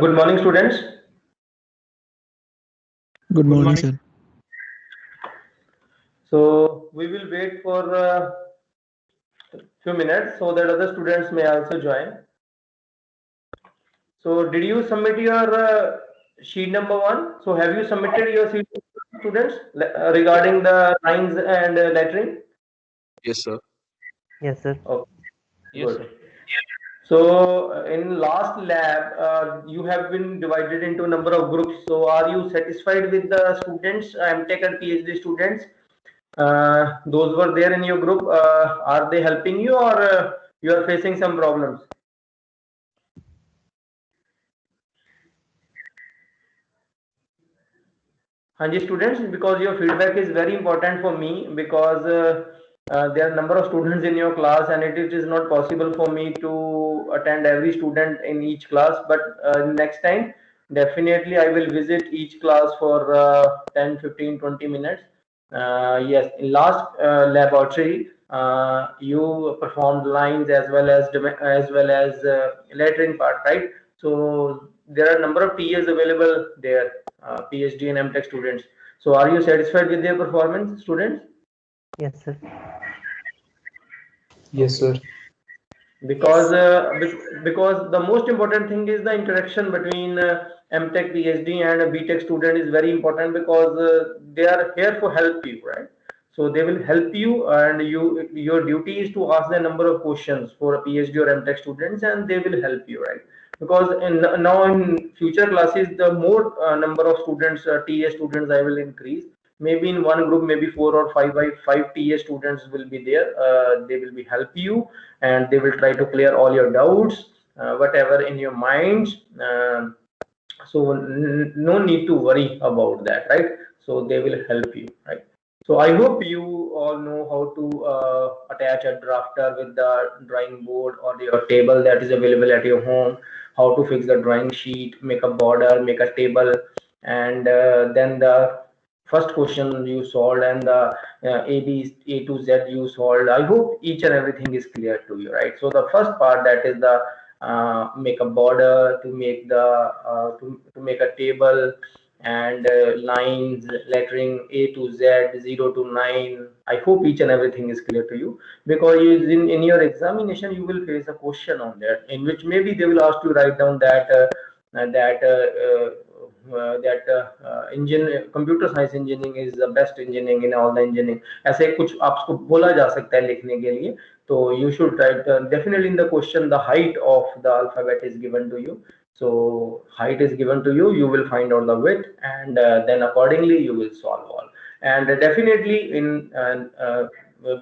Good morning, students. Good morning, sir. So we will wait for a few minutes so that other students may also join. So did you submit your sheet number 1? So have you submitted your sheet, students, regarding the lines and lettering? Yes, sir. Yes, sir. Oh, Yes, good. So in last lab, you have been divided into a number of groups. So are you satisfied with the students, MTech and PhD students? Those were there in your group. Are they helping you, or you are facing some problems? Hanji students, because your feedback is very important for me, because there are a number of students in your class and it is not possible for me to attend every student in each class, but next time definitely I will visit each class for 10, 15, 20 minutes. Yes, in last laboratory you performed lines as well as lettering part, right? So there are a number of TAs available there, PhD and MTech students. So are you satisfied with their performance, students? Yes, sir. Yes, sir. Because because the most important thing is the interaction between MTech, PhD and a BTech student is very important, because they are here to help you, right? So they will help you, and your duty is to ask the number of questions for a PhD or MTech students, and they will help you, right? Because now in future classes, the more number of students, TA students, I will increase. Maybe in one group, maybe 4 or 5 TA students will be there. They will be help you, and they will try to clear all your doubts, whatever in your minds. So no need to worry about that, right? So they will help you, right? So I hope you all know how to attach a drafter with the drawing board or your table that is available at your home, how to fix the drawing sheet, make a border, make a table, and then the first question you solved, and the A to Z you solved. I hope each and everything is clear to you, right? So the first part, that is the make a border, to make the to make a table, and lines, lettering A to Z, 0 to 9. I hope each and everything is clear to you, because in your examination you will face a question on that, in which maybe they will ask you write down that engine computer science engineering is the best engineering in all the engineering, ऐसे कुछ आपको बोला जा सकता है लिखने के लिए. तो you should write definitely in the question the height of the alphabet is given to you. So height is given to you, you will find out the width, and then accordingly you will solve all. And definitely in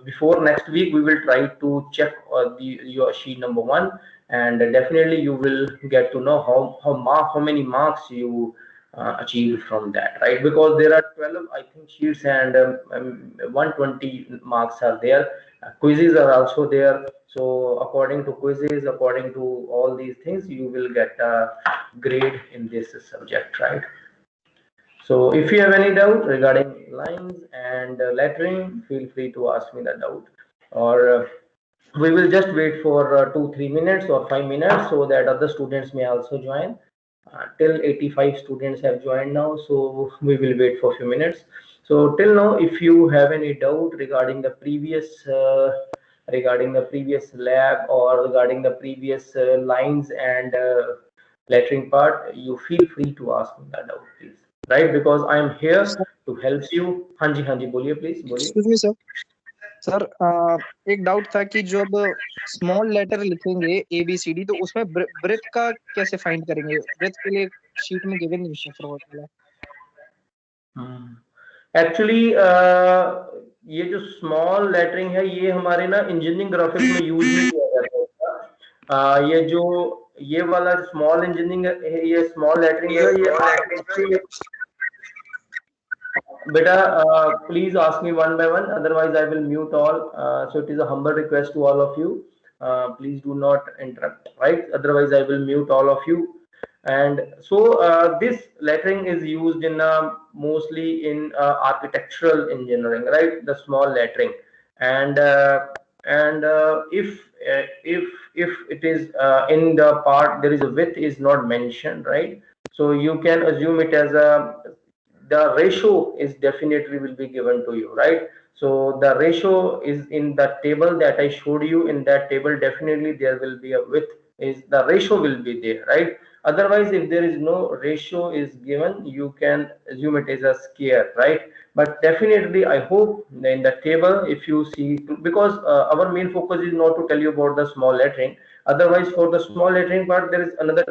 before next week we will try to check your sheet number 1, and definitely you will get to know how many marks you achieved from that, right? Because there are 12 I think sheets, and 120 marks are there. Quizzes are also there, so according to quizzes, according to all these things, you will get a grade in this subject, right? So if you have any doubt regarding lines and lettering, feel free to ask me the doubt, or we will just wait for 2-3 minutes or 5 minutes so that other students may also join. Till 85 students have joined now, so we will wait for a few minutes. So till now, if you have any doubt regarding the previous lab, or regarding the previous lines and lettering part, you feel free to ask me that doubt, please, right? Because I am here to help you. हाँ जी बोलिए, please बोलिए. Excuse me sir. Sir एक doubt था कि जब small letter लिखेंगे ABCD तो उसमें ब्रेथ का कैसे फाइंड करेंगे? ब्रेथ के लिए शीट में गिवन नहीं है फॉरवर्ड वाला। एक्चुअली ये जो स्मॉल लेटरिंग है, ये हमारे ना इंजीनियरिंग ग्राफिक्स में यूज नहीं किया जाता है। ये जो ये वाला स्मॉल इंजीनियरिंग है, ये स्मॉल लेटरिंग है, ये बेटा please ask me one by one, otherwise I will mute all. So it is a humble request to all of you, please do not interrupt, right? Otherwise I will mute all of you. And so this lettering is used in mostly in architectural engineering, right? The small lettering. And if it is in the part there is a width is not mentioned, right? So you can assume it as a, the ratio is definitely will be given to you, right? So the ratio is in the table that I showed you. In that table definitely there will be a width, is the ratio will be there, right? Otherwise if there is no ratio is given, you can assume it is a square, right? But definitely I hope in the table, if you see, because our main focus is not to tell you about the small lettering. Otherwise for the small lettering part there is another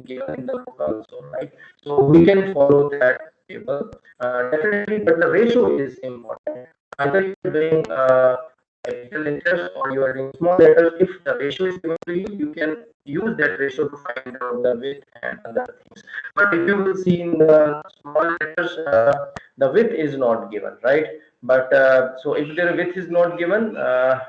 given in the book also, right? So we can follow that table, definitely, but the ratio is important. Either you're doing capital letters or you are doing small letters. If the ratio is given to you, you can use that ratio to find out the width and other things. But if you will see in the small letters, the width is not given, right? But so if the width is not given,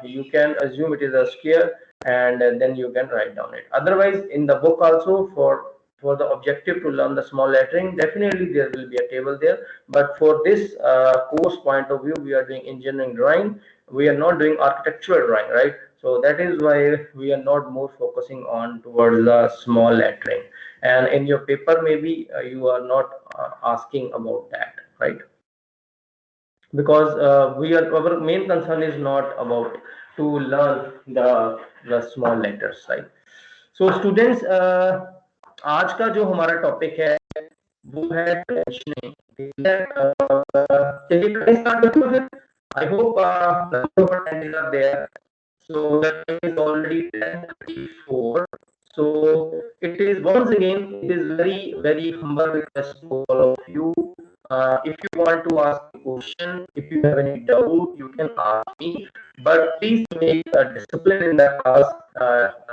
you can assume it is a square, and then you can write down it. Otherwise, in the book also, for the objective to learn the small lettering, definitely there will be a table there. But for this course point of view, we are doing engineering drawing, we are not doing architectural drawing, right? So that is why we are not more focusing on towards the small lettering. And in your paper maybe you are not asking about that, right? Because our main concern is not about to learn the small letters, right? So students, आज का जो हमारा topic है वो है tensioning, ठीक है? चलिए करें स्टार्ट करते हैं फिर। I hope number of attendees are there. So the time is already 10:34. So it is once again, it is very humble request to all of you. If you want to ask a question, if you have any doubt, you can ask me. But please make a discipline in the class.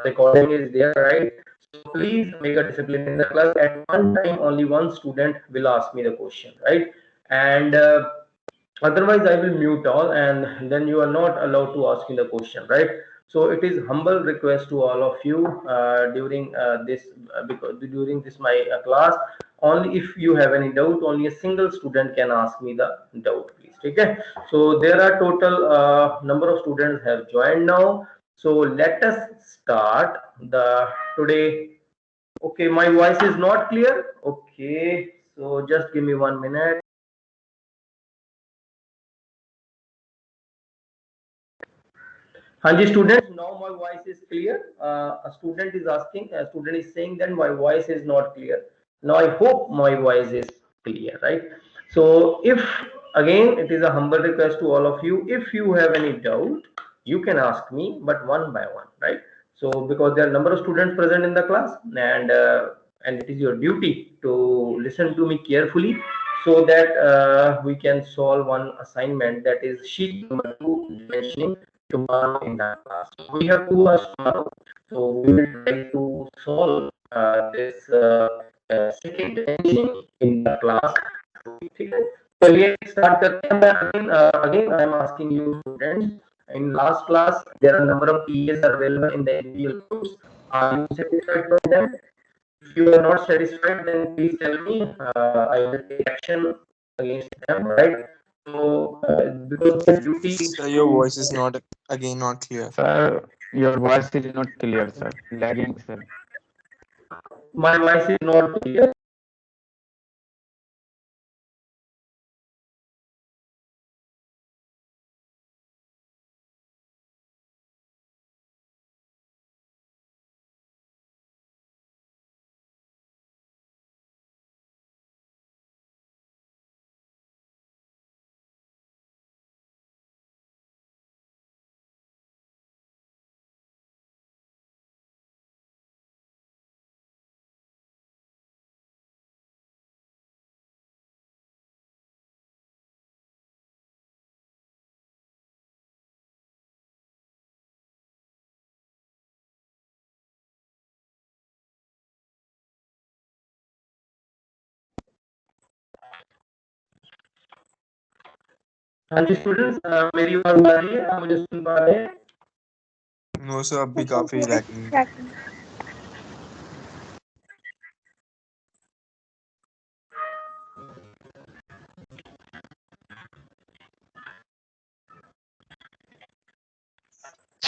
Recording is there, right? So please make a discipline in the class. At one time, only one student will ask me the question, right? And otherwise I will mute all, and then you are not allowed to ask me the question, right? So it is humble request to all of you during this because during this my class, only if you have any doubt, only a single student can ask me the doubt, please. Okay, so there are total number of students have joined now, so let us start the today. Okay, my voice is not clear. Okay, so just give me 1 minute. Hanji students, now my voice is clear. A student is asking, a student is saying that my voice is not clear. Now I hope my voice is clear, right? So if again, it is a humble request to all of you, if you have any doubt, you can ask me, but one by one, right? So because there are a number of students present in the class, and it is your duty to listen to me carefully. so that we can solve one assignment, that is sheet number 2, mentioning tomorrow in that class. So we have 2 hours tomorrow, so we will try to solve this second engine in the class. ठीक है, चलिए start करते हैं. Again I am asking you students, in last class there are number of PAs are available in the individual groups. Are you satisfied with them? If you are not satisfied, then please tell me. I will take action against them, right? So, because the duty is Sir, your to, voice is not again not clear. Sir, your voice is not clear, sir. Lagging, sir. my voice is not clear. हाँ जी students, मेरी आवाज आ रही है? आप मुझे सुन पा रहे हैं? No, sir, अब भी काफी लैगिंग.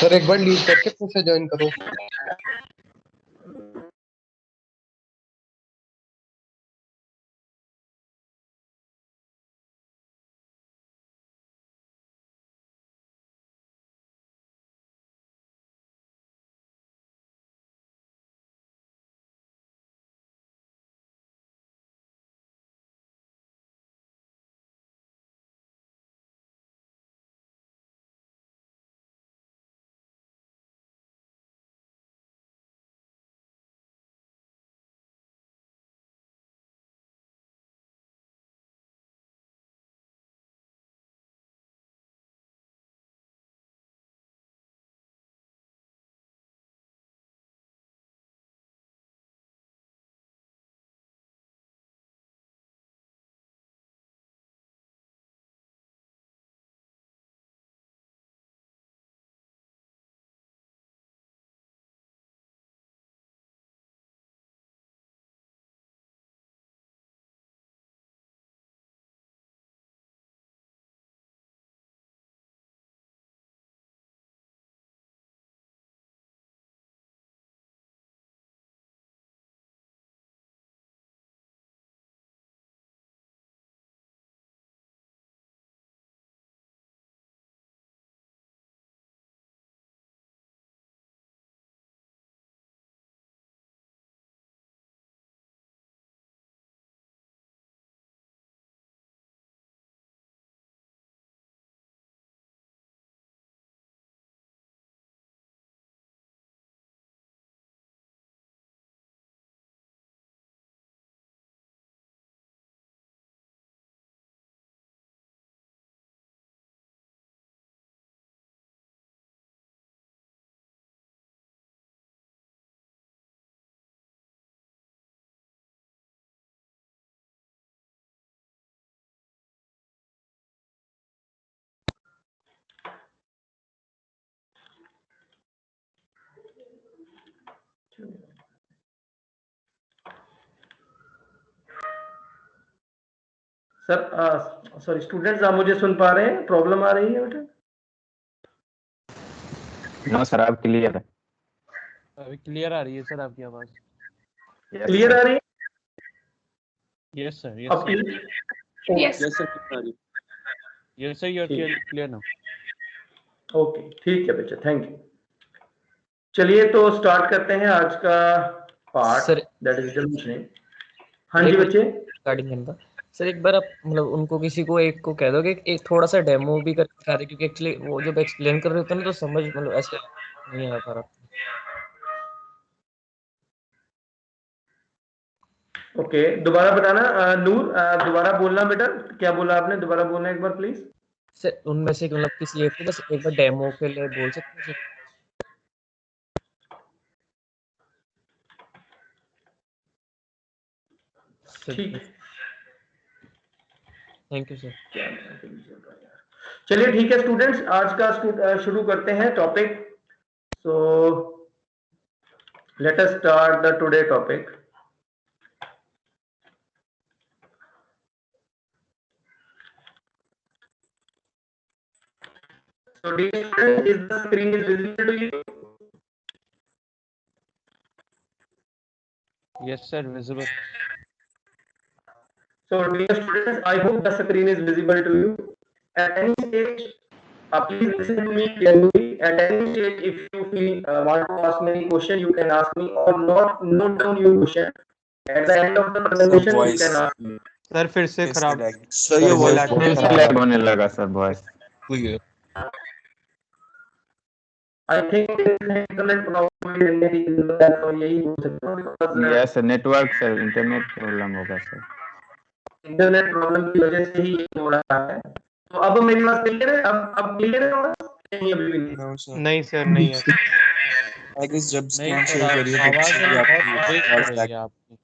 सर एक बार लीव करके फिर से ज्वाइन करो. सर सॉरी स्टूडेंट्स, आप मुझे सुन पा रहे हैं? प्रॉब्लम आ रही है बेटा? नो सर, आप क्लियर है. अभी क्लियर आ रही है सर आपकी आवाज. Yes, clear sir. आ रही है? Yes sir. अब yes sir. Yes sir, you are clear now. Okay, ठीक है बच्चे, थैंक यू. चलिए तो स्टार्ट करते हैं आज का part, sir that is generation. हाँ जी बच्चे. रिगार्डिंग इनका सर, एक बार आप मतलब उनको किसी को एक को कह दो कि एक थोड़ा सा डेमो भी करके दिखा दे, क्योंकि एक्चुअली वो जब एक्सप्लेन कर रहे होते हैं ना तो समझ मतलब ऐसे नहीं आ पा रहा. ओके, दोबारा बताना। नूर, दोबारा बोलना बेटा, क्या बोला आपने, दोबारा बोलना एक बार प्लीज। सर उनमें से मतलब किसी एक को बस एक बार डेमो के लिए बोल सकते हैं सर? ठीक है, थैंक यू सर। चलिए ठीक है स्टूडेंट्स, आज का शुरू करते हैं topic. So let us start the today topic. So dear students, is the screen is visible to you? Yes, sir. Visible. So dear students, I hope the screen is visible to you. At any stage, please listen to me carefully. At any stage, if you feel want to ask me any question, you can ask me, or not note down your question. At the end of the presentation, you can ask me. Sir फिर से Yes, खराब। sir. Sir Your ये voice voice बहुत बहुत lag होने लगा sir voice. clear. I think there is an internet problem in India, so यही हो सकता है because yes network sir internet problem होगा सर। इंटरनेट प्रॉब्लम की वजह से ही ये हो रहा है। तो अब मेरी बात क्लियर है? अब क्लियर है आवाज? नहीं अभी भी नहीं। No, sir. नहीं सर नहीं है। I guess जब नहीं screen सर share करिए तब आवाज से भी बहुत आपकी ब्रेक हो आवाज रही lag है आपकी।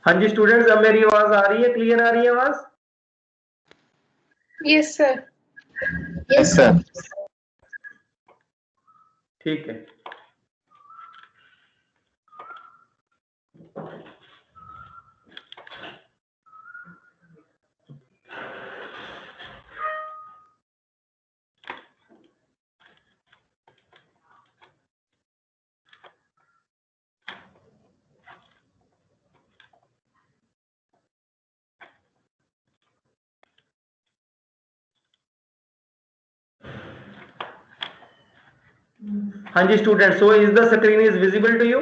हाँ जी स्टूडेंट्स, अब मेरी आवाज आ रही है, क्लियर आ रही है आवाज? Yes sir. Yes sir. ठीक है। हाँ जी student, so is the screen is visible to you?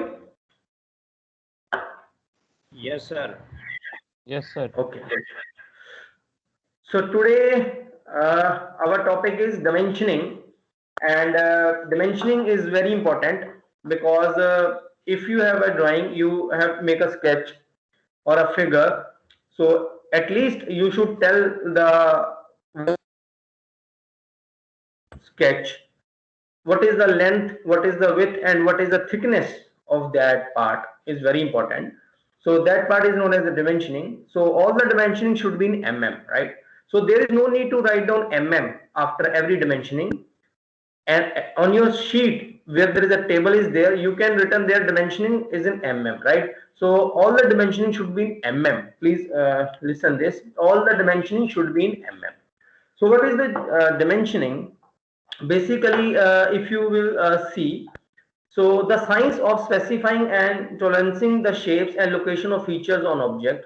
Yes, sir. Yes, sir. Okay. So today our topic is dimensioning, and dimensioning is very important because if you have a drawing, you have to make a sketch or a figure. So at least you should tell the sketch what is the length, what is the width, and what is the thickness of that part is very important. So that part is known as the dimensioning. So all the dimensioning should be in mm, right? So there is no need to write down mm after every dimensioning. and on your sheet where there is a table is there, you can written there dimensioning is in mm, right? So all the dimensioning should be in mm. Please listen this, all the dimensioning should be in mm. So what is the dimensioning? Basically, if you will see, so the science of specifying and tolerancing the shapes and location of features on object.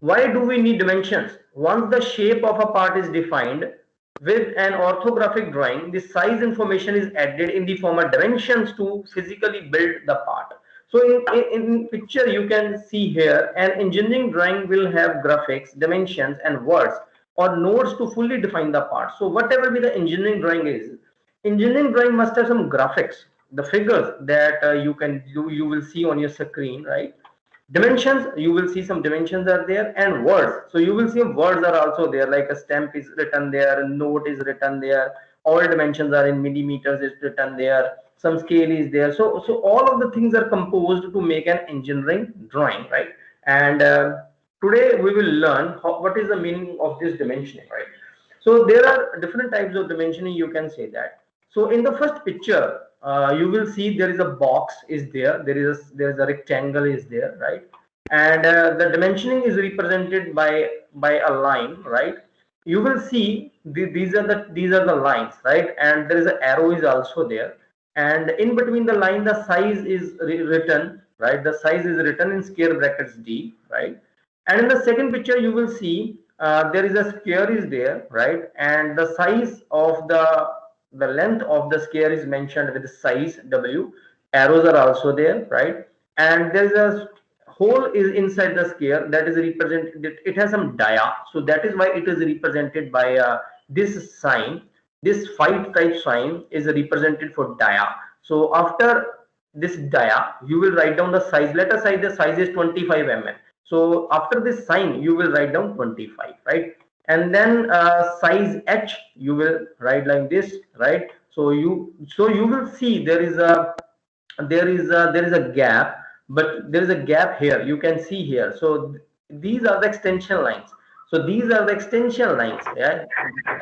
Why do we need dimensions? Once the shape of a part is defined with an orthographic drawing, the size information is added in the form of dimensions to physically build the part. So in picture you can see here, an engineering drawing will have graphics, dimensions and words or nodes to fully define the part. So whatever be the engineering drawing is, engineering drawing must have some graphics, the figures that you can do, you will see on your screen, right? Dimensions, you will see some dimensions are there, and words, so you will see words are also there, like a stamp is written there, a note is written there, all dimensions are in millimeters is written there, some scale is there. So all of the things are composed to make an engineering drawing, right? And today we will learn what is the meaning of this dimensioning, right? So there are different types of dimensioning, you can say that. So in the first picture, you will see there is a box is there, there is a rectangle is there, right? And the dimensioning is represented by a line, right? You will see these are the lines, right? And there is an arrow is also there, and in between the line the size is written, right? The size is written in square brackets D, right? And in the second picture you will see there is a square is there, right? And the size of the length of the square is mentioned with the size W. Arrows are also there, right? And there is a hole is inside the square that is represented, it has some dia, so that is why it is represented by this sign. This 5 type sign is represented for dia. So after this dia you will write down the size. Let us say the size is 25 mm. So after this sign you will write down 25, right? And then size H you will write like this, right? So you will see there is a gap, but there is a gap here, you can see here. So these are the extension lines. So these are the extension lines, yeah?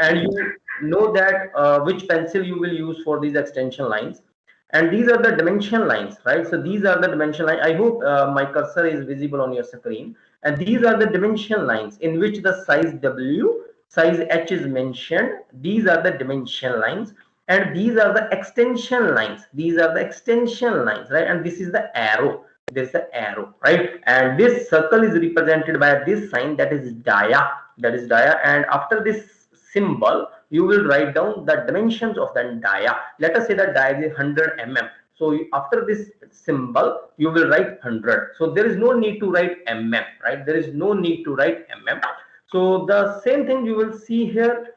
And you know that which pencil you will use for these extension lines. And these are the dimension lines, right? So these are the dimension line. I hope my cursor is visible on your screen. And these are the dimension lines in which the size W, size H is mentioned. These are the dimension lines, and these are the extension lines. These are the extension lines, right? And this is the arrow. There's the arrow, right? And this circle is represented by this sign, that is dia. That is dia. And after this symbol, you will write down the dimensions of the dia. Let us say that dia is 100 mm. So after this symbol, you will write 100. So there is no need to write mm, right? There is no need to write mm. So the same thing you will see here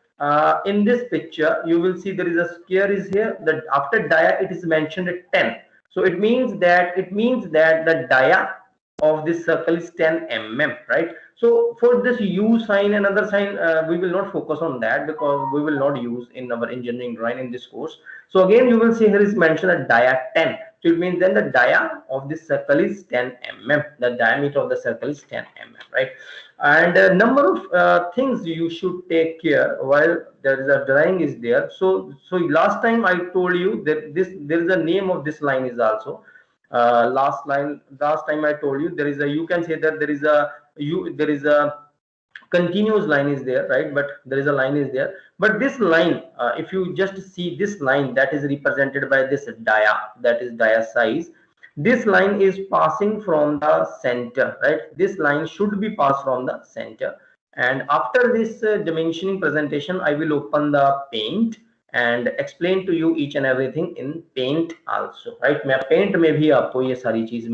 in this picture. You will see there is a square is here. That after dia it is mentioned at 10. So it means that the dia of this circle is 10 mm, right? So for this U sign and other sign, we will not focus on that because we will not use in our engineering drawing in this course. So again, you will see here is mentioned a dia 10. So it means then the dia of this circle is 10 mm. The diameter of the circle is 10 mm, right? And a number of things you should take care while there is a drawing is there. So last time I told you that there is a name of this line is also. Last time I told you there is a, you can say that there is a continuous line is there, right? But there is a line is there, but this line, if you just see this line that is represented by this dia, that is dia size, this line is passing from the center, right? This line should be passed from the center. And after this dimensioning presentation, I will open the paint and explain to you each and everything in paint also, right? मैं paint में भी आपको ये सारी चीज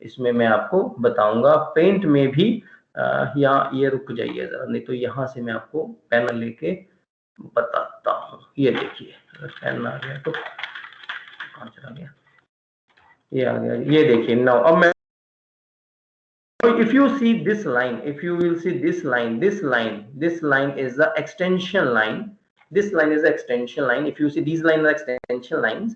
इसमें मैं आपको बताऊंगा. पेंट में भी यहाँ ये रुक जाइए जरा, नहीं तो यहाँ से मैं आपको पेन लेके बताता हूँ. ये देखिए पेन आ गया तो कहाँ चला गया, ये आ गया, ये देखिए. नाउ अब मैं, if you see this line, if you will see this line is the extension line. This line is the extension line. If you see these lines are extension lines,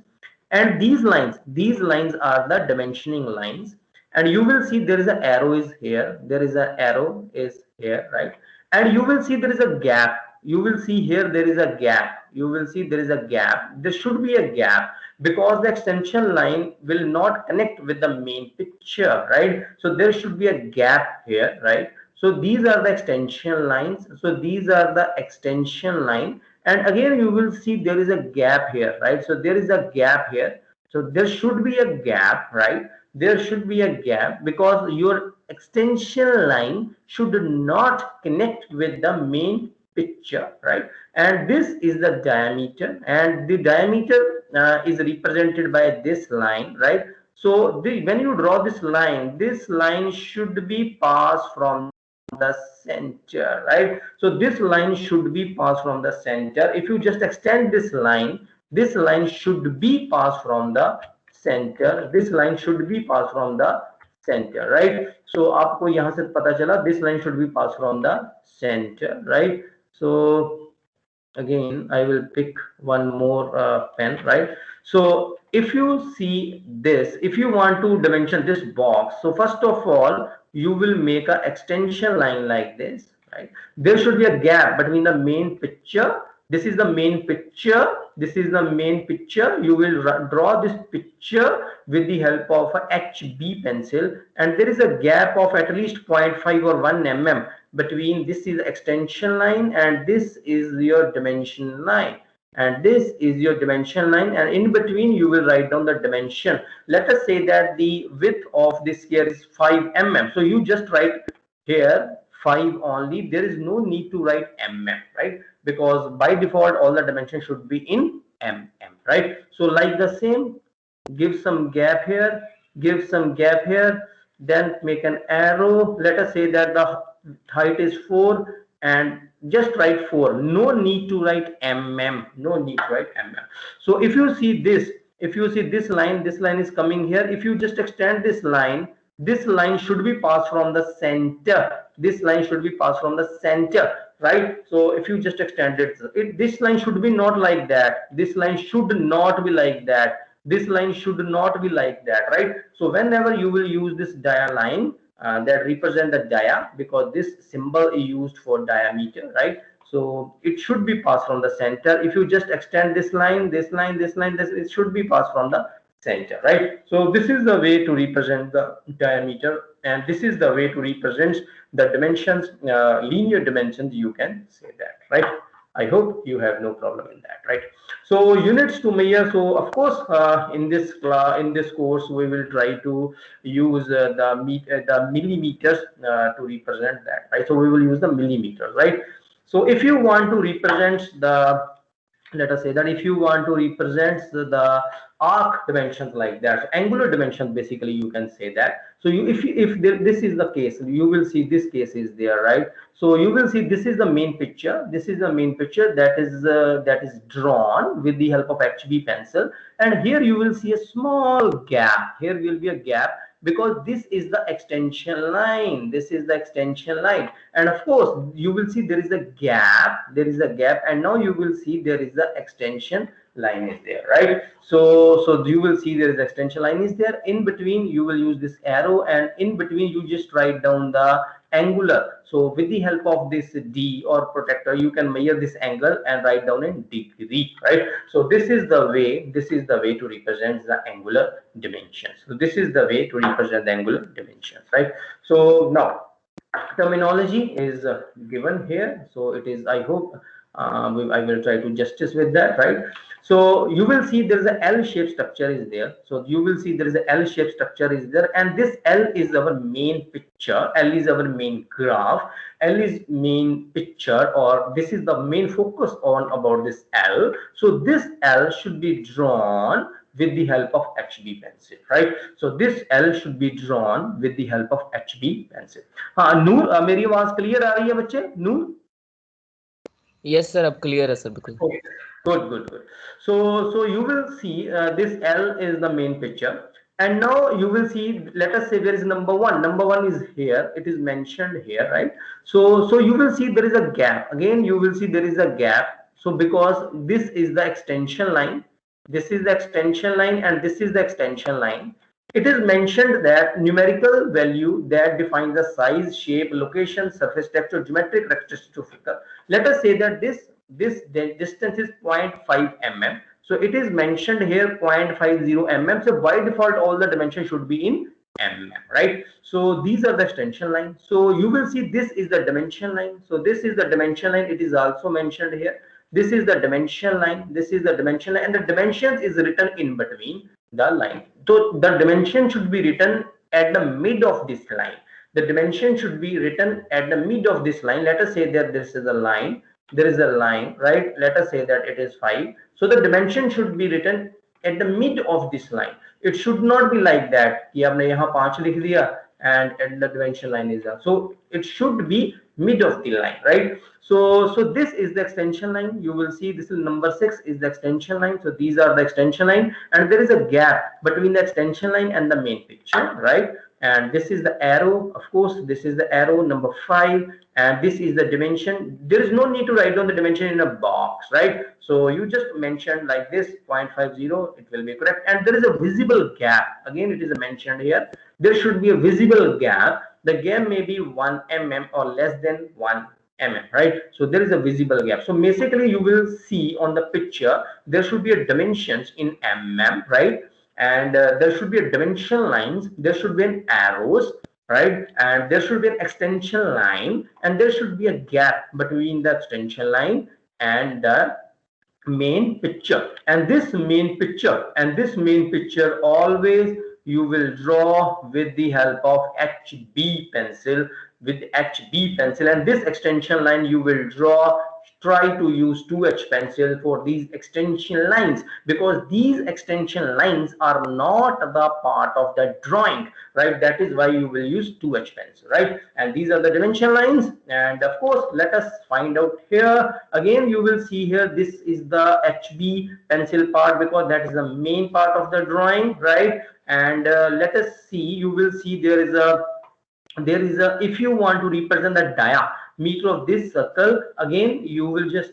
and these lines are the dimensioning lines. And you will see there is an arrow is here, there is an arrow is here, right? And you will see there is a gap. you will see here there is a gap. You will see there is a gap. There should be a gap because the extension line will not connect with the main picture, right? So there should be a gap here, right? So these are the extension lines. So these are the extension line, and again you will see there is a gap here, right? So there is a gap here. So there should be a gap, right? There should be a gap because your extension line should not connect with the main picture, right? And this is the diameter, and the diameter is represented by this line, right? So when you draw this line should be passed from the center, right? So this line should be passed from the center. If you just extend this line should be passed from the center. This line should be passed from the center, right? So आपको यहाँ से पता चला this line should be passed from the center, right? So again I will pick one more pen, right? So if you see this, if you want to dimension this box, so first of all you will make an extension line like this, right? There should be a gap between the main picture. This is the main picture. This is the main picture. You will draw this picture with the help of a HB pencil, and there is a gap of at least 0.5 or 1 mm between this is extension line and this is your dimension line, and this is your dimension line, and in between you will write down the dimension. Let us say that the width of this here is 5 mm. So you just write here 5 only. There is no need to write mm, right? Because by default all the dimensions should be in mm, right? So like the same, give some gap here, give some gap here, then make an arrow. Let us say that the height is 4 and just write 4. No need to write mm, no need to write mm. So if you see this line is coming here. If you just extend this line should be passed from the center. This line should be passed from the center, right? So if you just extend it, this line should be not like that. This line should not be like that. This line should not be like that, right? So whenever you will use this dia line that represent the dia, because this symbol is used for diameter, right? So it should be passed from the center. If you just extend this line, it should be passed from the center, right? So this is the way to represent the diameter, and this is the way to represent the dimensions, linear dimensions, you can say that, right? I hope you have no problem in that, right? So units to measure. So of course in this course we will try to use the millimeters to represent that, right? So we will use the millimeters, right? So if you want to represent the, let us say that if you want to represent the arc dimensions like that, so angular dimensions basically you can say that. So this is the case, you will see this case is there, right? So you will see this is the main picture. This is the main picture that is drawn with the help of HB pencil, and here you will see a small gap. Here will be a gap because this is the extension line. This is the extension line, and of course you will see there is a gap. There is a gap, and now you will see there is the extension line is there, right? So you will see there is extension line is there. In between you will use this arrow, and in between you just write down the angular. So with the help of this D or protractor you can measure this angle and write down in degree, right? So this is the way to represent the angular dimensions. So this is the way to represent the angular dimensions, right? So now terminology is given here. So it is, I hope I will try to justice with that, right? So you will see there is a L-shaped structure is there. So you will see there is a L-shaped structure is there, and this L is our main picture. L is our main graph. L is main picture, or this is the main focus on about this L. So this L should be drawn with the help of HB pencil, right? So this L should be drawn with the help of HB pencil. नूर मेरी आवाज clear आ रही है बच्चे? नूर? Yes sir, अब clear है sir, बिल्कुल. Okay. Good. So you will see this L is the main picture, and now you will see, let us say there is number 1. Number 1 is here. It is mentioned here, right? So you will see there is a gap. Again, you will see there is a gap. So because this is the extension line, this is the extension line, and this is the extension line. it is mentioned that numerical value that defines the size, shape, location, surface texture, geometric characteristics of figure. Let us say that this distance is 0.5 mm. So it is mentioned here 0.50 mm. So by default, all the dimensions should be in mm, right? So these are the extension lines. So you will see this is the dimension line. So this is the dimension line. It is also mentioned here. This is the dimension line. This is the dimension line, and the dimensions is written in between the line. So the dimension should be written at the mid of this line. The dimension should be written at the mid of this line. Let us say that this is a line. There is a line, right? Let us say that it is 5. So the dimension should be written at the mid of this line. It should not be like that कि आपने यहाँ 5 लिख दिया and the dimension line is there. So it should be mid of the line, right? So this is the extension line. You will see this is number 6 is the extension line. So these are the extension line, and there is a gap between the extension line and the main picture, right? And this is the arrow, of course. This is the arrow number 5, and this is the dimension. There is no need to write down the dimension in a box, right? So you just mentioned like this 0.50, it will be correct. And there is a visible gap. Again, it is mentioned here. There should be a visible gap. The gap may be 1 mm or less than 1 mm, right? So there is a visible gap. So basically you will see on the picture there should be a dimensions in mm, right? And there should be a dimension lines, there should be an arrows, right? And there should be an extension line, and there should be a gap between the extension line and the main picture. And this main picture always you will draw with the help of HB pencil, and this extension line you will draw. Try to use 2H pencil for these extension lines, because these extension lines are not the part of the drawing, right? That is why you will use 2H pencil, right? And these are the dimension lines. And of course, let us find out here. Again, you will see here, this is the HB pencil part, because that is the main part of the drawing, right? And let us see, you will see there is a, if you want to represent the diameter of this circle, again you will just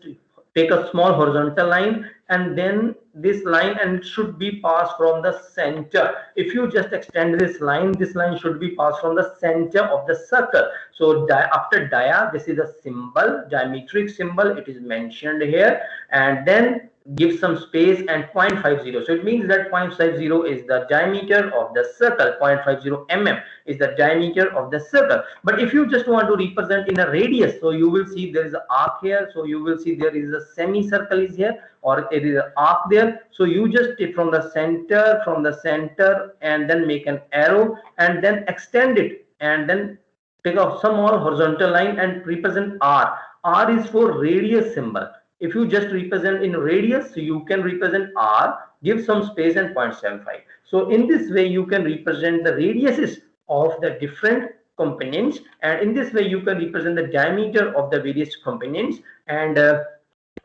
take a small horizontal line and then this line, and it should be passed from the center. If you just extend this line should be passed from the center of the circle. So after dia, this is a symbol, diametric symbol, it is mentioned here, and then give some space and 0.50. So it means that 0.50 is the diameter of the circle, 0.50 mm is the diameter of the circle. But if you just want to represent in a radius, so you will see there is an arc here. So you will see there is a semicircle is here, or it is an arc there. So you just take from the center, and then make an arrow and then extend it, and then take a small horizontal line and represent R. R is for radius symbol. If you just represent in radius, so you can represent R, give some space and 0.75. So in this way, you can represent the radiuses of the different components, and in this way you can represent the diameter of the various components. And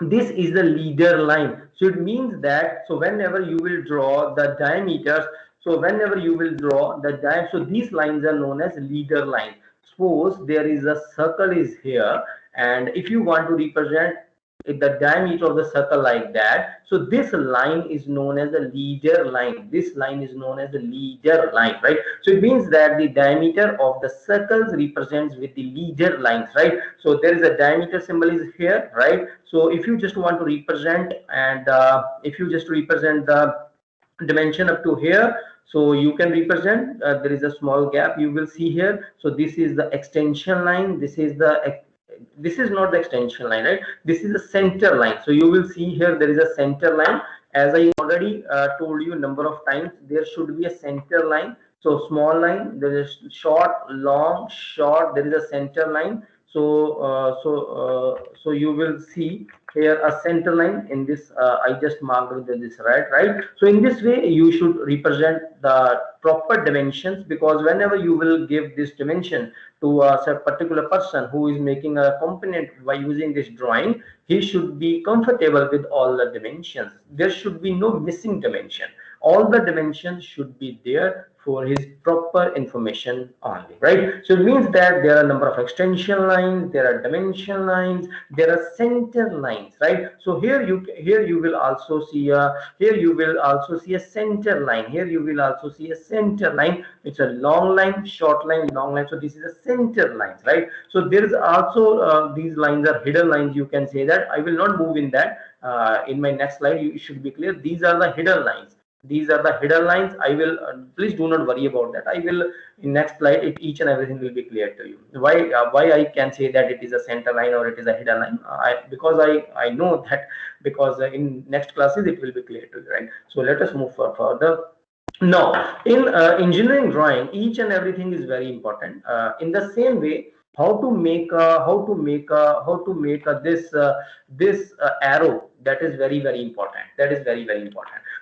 this is the leader line. So it means that, so whenever you will draw the diameters, so these lines are known as leader lines. Suppose there is a circle is here, and if you want to represent the diameter of the circle like that, so this line is known as the leader line. This line is known as the leader line, right? So it means that the diameter of the circles represents with the leader lines, right? So there is a diameter symbol is here, right? So if you just want to represent, and if you just represent the dimension up to here, so you can represent, there is a small gap you will see here. So this is the extension line, this is not the extension line, right? This is the center line. So you will see here there is a center line. As I already told you a number of times, there should be a center line. So small line, there is short, long, short, there is a center line. So you will see here a center line in this, I just marked with this, right? So in this way you should represent the proper dimensions, because whenever you will give this dimension to a particular person who is making a component by using this drawing, he should be comfortable with all the dimensions. There should be no missing dimension. all the dimensions should be there for his proper information only, right? So it means that there are a number of extension lines, there are dimension lines, there are center lines, right? So here you will also see a center line. Here you will also see a center line. It's a long line, short line, long line. So this is a center lines, right? So there is also these lines are hidden lines, you can say that. I will not move in that. In my next slide you should be clear. These are the hidden lines. These are the hidden lines. I will please do not worry about that. I will in next slide each and everything will be clear to you. Why I can say that it is a center line or it is a hidden line, because I know that, because in next classes it will be clear to you, right? So let us move further. Now in engineering drawing, each and everything is very important. In the same way, how to make this arrow, that is very important.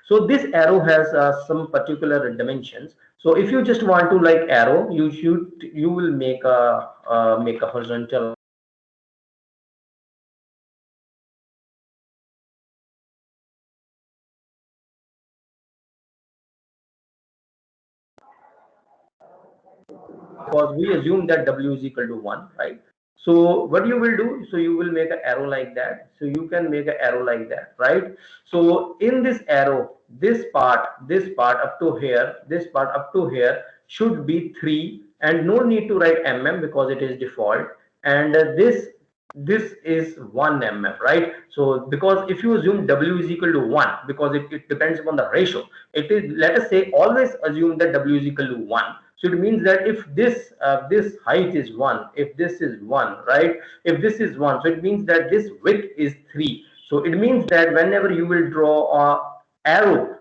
So this arrow has some particular dimensions. So if you just want to like arrow, you will make a horizontal because we assume that W is equal to 1, right? So what you will do, so you will make an arrow like that. So you can make an arrow like that, right? So in this arrow, this part up to here should be 3, and no need to write mm because it is default. And this is 1 mm, right? So because if you assume W is equal to 1, because it depends upon the ratio, it is, let us say, always assume that W is equal to 1. So it means that if this height is 1, if this is 1, right? If this is 1, so it means that this width is 3. So it means that whenever you will draw an arrow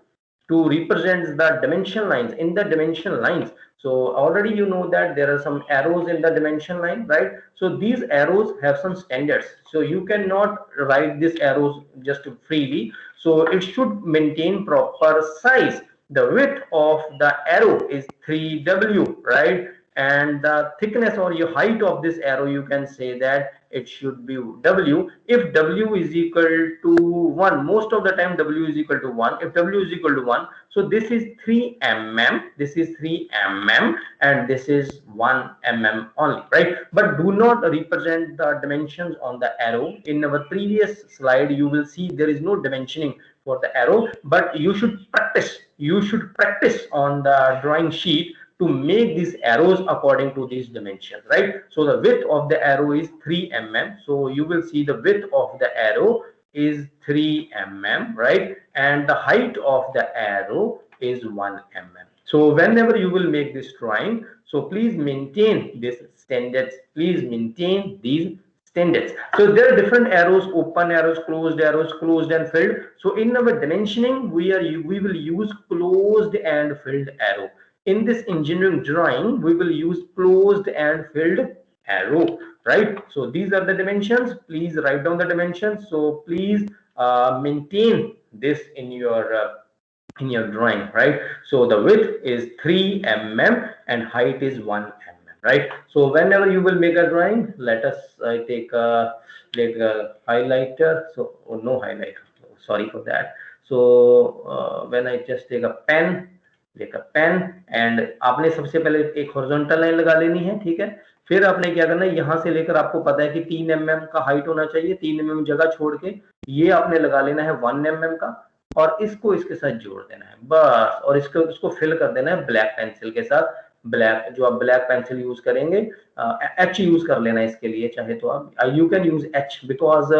to represent the dimension lines, in the dimension lines, so already you know that there are some arrows in the dimension line, right? So these arrows have some standards. So you cannot write these arrows just freely. So it should maintain proper size. The width of the arrow is 3W, right? And the thickness or your height of this arrow, you can say that it should be W. If W is equal to 1, most of the time W is equal to 1. If W is equal to 1, so this is 3 mm, this is 3 mm, and this is 1 mm only, right? But do not represent the dimensions on the arrow. In our previous slide, you will see there is no dimensioning for the arrow, but you should practice on the drawing sheet to make these arrows according to these dimensions, right? So the width of the arrow is 3 mm. So you will see the width of the arrow is 3 mm, right? And the height of the arrow is 1 mm. So whenever you will make this drawing, so please maintain these standards. Please maintain these standards. So there are different arrows: open arrows, closed and filled. So in our dimensioning, we will use closed and filled arrow. In this engineering drawing, we will use closed and filled arrow, right? So these are the dimensions. Please write down the dimensions. So please maintain this in your drawing, right? So the width is 3 mm and height is 1 mm, right? So whenever you will make a drawing, let us take a highlighter. So no highlighter, sorry for that. So when I just take a pen and आपने सबसे पहले एक horizontal line लगा लेनी है, ठीक है? फिर आपने क्या करना है, यहां से लेकर आपको पता है कि 3 mm का हाइट होना चाहिए, 3 mm जगह छोड़ के ये आपने लगा लेना है 1 mm का, और इसको इसके साथ जोड़ देना है बस, और इसको फिल कर देना है ब्लैक पेंसिल के साथ। ब्लैक, जो आप ब्लैक पेंसिल यूज करेंगे, एच यूज कर लेना है इसके लिए, चाहे तो आप you can use H, because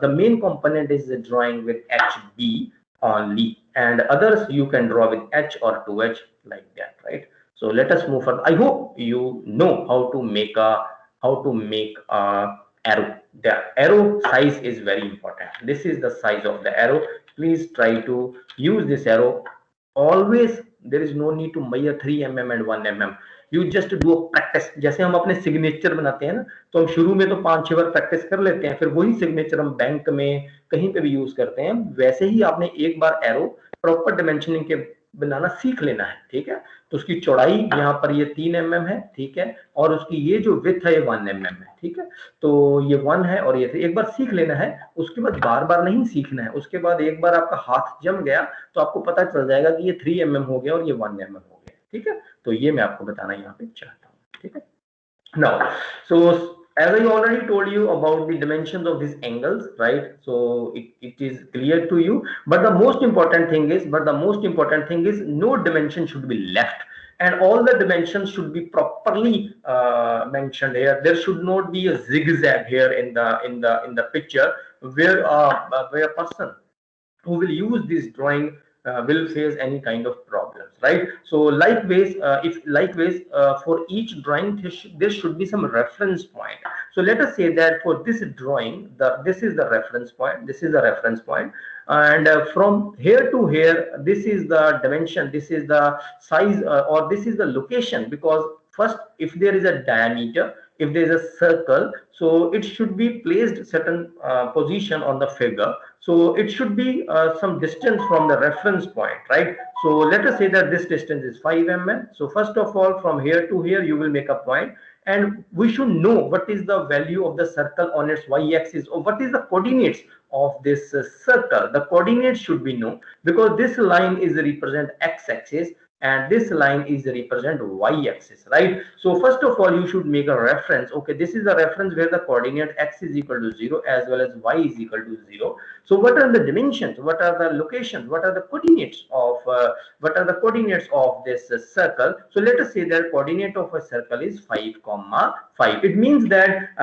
the main component is drawing with HB only, and others you can draw with H or 2H like that, right? So let us move on. I hope you know how to make a arrow. The arrow size is very important. This is the size of the arrow. Please try to use this arrow. Always there is no need to measure 3 mm and 1 mm. You just do a practice. जैसे हम अपने signature बनाते हैं ना, तो हम शुरू में तो 5-6 बार प्रैक्टिस कर लेते हैं, फिर वही सिग्नेचर हम बैंक में कहीं पे भी यूज करते हैं। वैसे ही आपने एक बार एरो प्रॉपर डिमेंशनिंग के बनाना सीख लेना है, ठीक है। तो उसकी चौड़ाई यहाँ पर ये 3 mm है, ठीक है, और उसकी ये जो विड्थ है ये 1 mm है, ठीक है। तो ये 1 है और ये 3, एक बार सीख लेना है, उसके बाद बार बार नहीं सीखना है। उसके बाद एक बार आपका हाथ जम गया तो आपको पता चल जाएगा कि ये 3 mm हो गया और ये 1 mm हो गया, ठीक है। तो ये मैं आपको बताना यहाँ पे चाहता हूँ, ठीक है। Now, so as I already told you about the dimensions of these angles, right? So it is clear to you. But the most important thing is, no dimension should be left, and all the dimensions should be properly mentioned here. There should not be a zigzag here in the picture where a person who will use this drawing will face any kind of problems, right? So likewise, for each drawing there should be some reference point. So let us say that for this drawing, this is the reference point, and from here to here, this is the dimension, this is the size, or this is the location. Because first, if there is a diameter, if there is a circle, so it should be placed certain position on the figure. So it should be some distance from the reference point, right? So let us say that this distance is 5 mm. So first of all, from here to here you will make a point, and we should know what is the value of the circle on its y-axis, or what is the coordinates of this circle. The coordinates should be known, because this line is represent x-axis and this line is represent y-axis, right? So first of all, you should make a reference. Okay, this is the reference where the coordinate x is equal to 0 as well as y is equal to 0. So what are the dimensions, what are the locations, what are the coordinates of this circle? So let us say that coordinate of a circle is 5, 5. It means that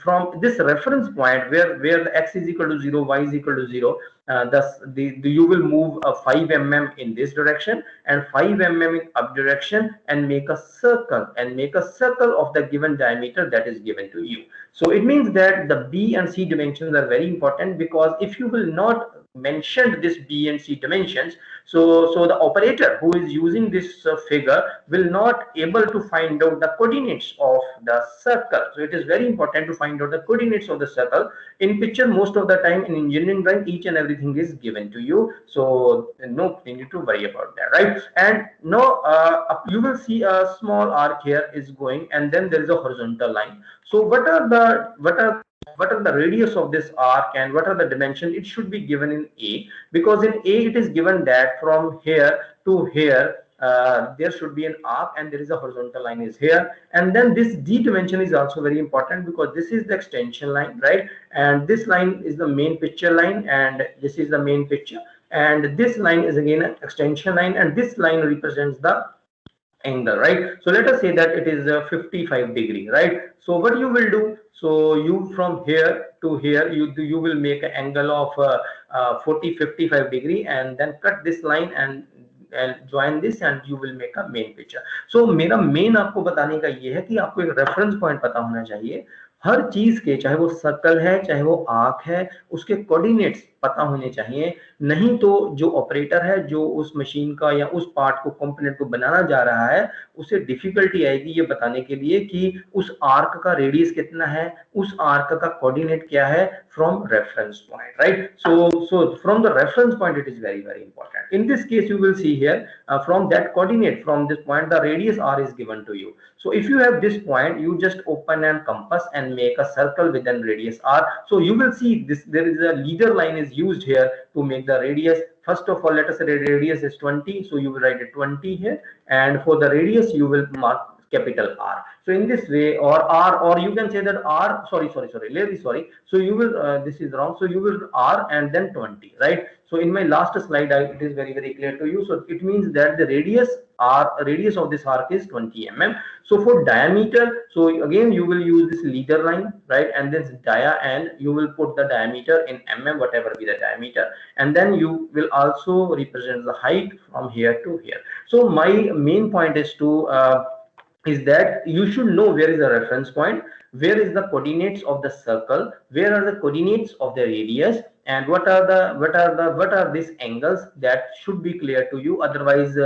from this reference point where the x is equal to 0, y is equal to 0, you will move 5 mm in this direction and 5 mm in up direction, and make a circle of the given diameter that is given to you. So it means that the B and C dimensions are very important, because if you will not mention this B and C dimensions, so the operator who is using this figure will not able to find out the coordinates of the circle. So it is very important to find out the coordinates of the circle. In picture, most of the time in engineering drawing, each and everything is given to you, so no need to worry about that, right? And now you will see a small arc here is going, and then there is a horizontal line. So what are the radius of this arc and what are the dimensions? It should be given in A, because in A it is given that from here to here there should be an arc and there is a horizontal line is here. And then this D dimension is also very important, because this is the extension line, right? And this line is the main picture line, and this is the main picture, and this line is again an extension line, and this line represents the angle, right? So let us say that it is 55 degree, right? So what you will do, so you from here to here, you will make an angle of 55 degree, and then cut this line and join this, and you will make a main picture. So मेरा main आपको बताने का ये है कि आपको एक reference point पता होना चाहिए हर चीज के, चाहे वो सर्कल है चाहे वो आर्क है, उसके कोऑर्डिनेट्स पता होने चाहिए। नहीं तो जो ऑपरेटर है, जो उस मशीन का या उस पार्ट को, कंपोनेंट को बनाना जा रहा है, उसे डिफिकल्टी आएगी ये बताने के लिए कि उस आर्क का रेडियस कितना है, उस आर्क का कोऑर्डिनेट क्या है from reference point, right? So from the reference point it is very important. In this case you will see here from that coordinate, from this point the radius r is given to you. So if you have this point, you just open an compass and make a circle within radius r. So you will see this, there is a leader line is used here to make the radius. First of all, let us say the radius is 20, so you will write it 20 here, and for the radius you will mark capital R. So in this way, or you can say that R, sorry. So you will, this is wrong. So you will R and then 20, right? So in my last slide, it is very clear to you. So it means that the radius of this arc is 20 mm. So for diameter, so again you will use this leader line, right? And this dia, and you will put the diameter in mm, whatever be the diameter, and then you will also represent the height from here to here. So my main point is that you should know where is the reference point, where is the coordinates of the circle, where are the coordinates of the radius, and what are these angles that should be clear to you. Otherwise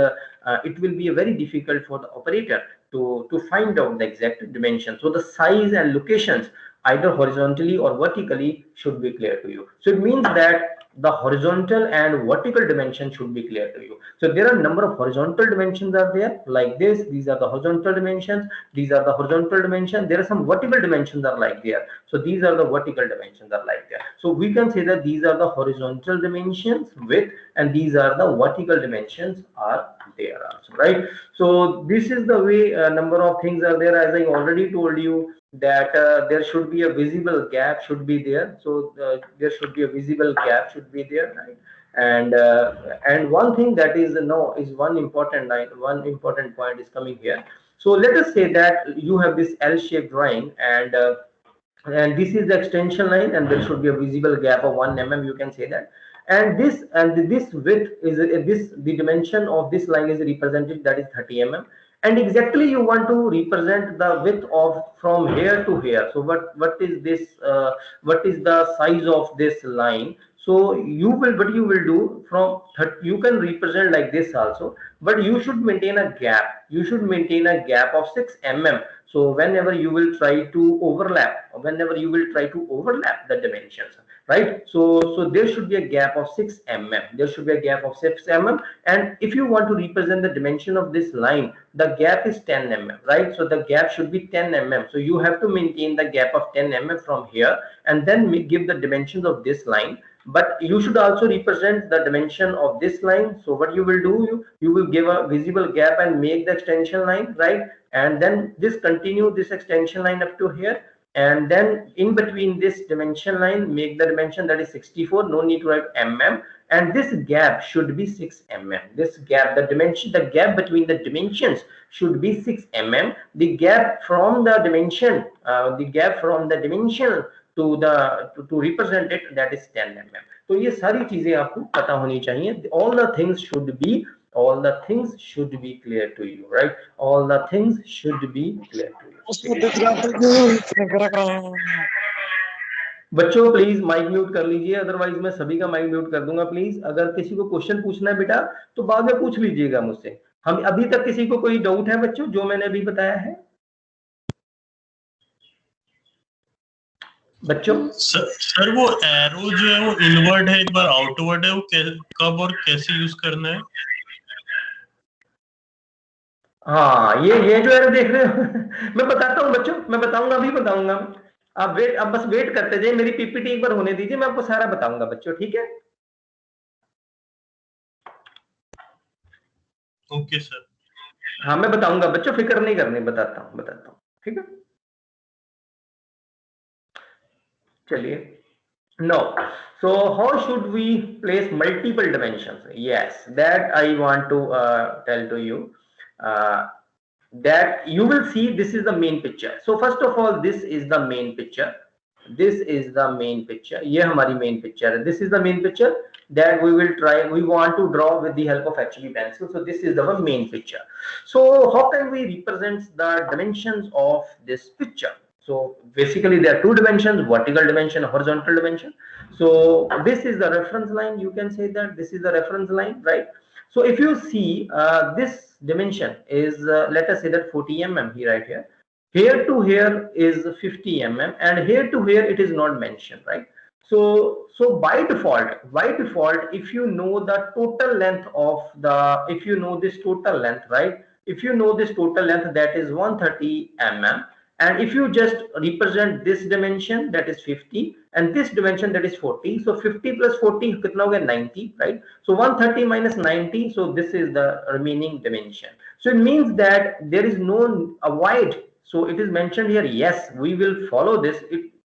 it will be very difficult for the operator to find out the exact dimension. So the size and locations either horizontally or vertically should be clear to you. So it means that the horizontal and vertical dimension should be clear to you. So there are a number of horizontal dimensions are there like this. These are the horizontal dimensions. These are the horizontal dimension. There are some vertical dimensions are like there. So these are the vertical dimensions are like there. So we can say that these are the horizontal dimensions width, and these are the vertical dimensions are there also, right? So this is the way a number of things are there. As I already told you that there should be a visible gap should be there. So there should be a visible gap should be there, right? And one thing that is one important point is coming here. So let us say that you have this L-shaped drawing, and this is the extension line, and there should be a visible gap of 1 mm, you can say that. And this width is the dimension of this line is represented, that is 30 mm. And exactly you want to represent the width of from here to here. So what is this what is the size of this line? So what you will do from you can represent like this also, but you should maintain a gap. You should maintain a gap of 6 mm. So whenever you will try to overlap the dimensions, right? So there should be a gap of 6 mm. There should be a gap of 6 mm. And if you want to represent the dimension of this line, the gap is 10 mm, right? So the gap should be 10 mm. So you have to maintain the gap of 10 mm from here, and then give the dimensions of this line. But you should also represent the dimension of this line. So what you will do, you will give a visible gap and make the extension line, right? And then continue this extension line up to here, and then in between this dimension line make the dimension, that is 64. No need to write mm, and this gap should be 6 mm. This gap, the gap between the dimensions should be 6 mm. The gap from the dimension to represent it, that is 10 mm. तो ये सारी चीजें आपको पता होनी चाहिए. All the things should be clear to you, right? All the things should be clear to you. बच्चों please mic mute कर लीजिए, अदरवाइज मैं सभी का माइक म्यूट कर दूंगा. प्लीज अगर किसी को क्वेश्चन पूछना है बेटा तो बाद में पूछ लीजिएगा मुझसे. हम अभी तक किसी को कोई डाउट है बच्चों जो मैंने अभी बताया है? बच्चों सर वो एरो जो है वो इनवर्ड है, एक बार आउटवर्ड है, वो कब और कैसे यूज करना है? हाँ ये जो एरो देख रहे हो मैं बताता हूँ बच्चों, मैं बताऊंगा, अभी बताऊंगा. आप बस वेट करते जाइए, मेरी पीपीटी एक बार होने दीजिए, मैं आपको सारा बताऊंगा बच्चों, ठीक है? Okay sir. हाँ मैं बताऊंगा बच्चों, फिक्र नहीं करनी, बताता हूँ, ठीक है? चलिए. Now, so how should we place multiple dimensions? Yes, that I want to tell to you. That you will see this is the main picture. So first of all, this is the main picture. ये हमारी main picture है. This is the main picture that we want to draw with the help of HB pencil. So this is our main picture. So how can we represent the dimensions of this picture? So basically there are two dimensions, vertical dimension, horizontal dimension. So this is the reference line. You can say that this is the reference line, right? So if you see this dimension is let us say that 40 mm right here. Here to here is 50 mm, and here to here it is not mentioned, right? So by default, if you know the total length of if you know this total length, right? If you know this total length, that is 130 mm. And if you just represent this dimension, that is 50, and this dimension, that is 40. So 50 plus 40 kitna ho gaya? 90, right? So 130 minus 90, so this is the remaining dimension. So it means that there is no avoid. So it is mentioned here, yes, we will follow this.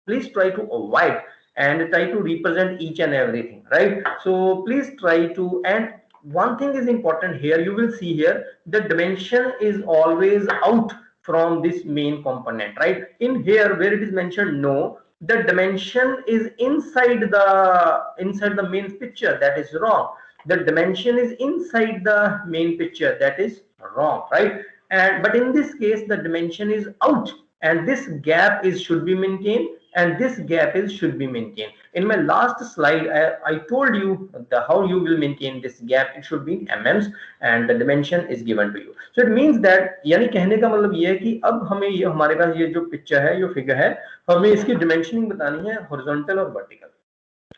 Please try to avoid and try to represent each and everything, right? So please try to, and one thing is important here, you will see here, the dimension is always out from this main component, right? In here where it is mentioned no, the dimension is inside the main picture, that is wrong. The dimension is inside the main picture, that is wrong, right? But in this case the dimension is out, and this gap should be maintained, and this gap should be maintained. In my last slide I told you how you will maintain this gap. It should be in mm, and the dimension is given to you. So it means that यानी कहने का मतलब ये है कि अब हमें ये हमारे पास ये जो पिक्चर है, ये फिगर है, हमें इसकी डिमेंशनिंग बतानी है हॉरिजॉन्टल और वर्टिकल,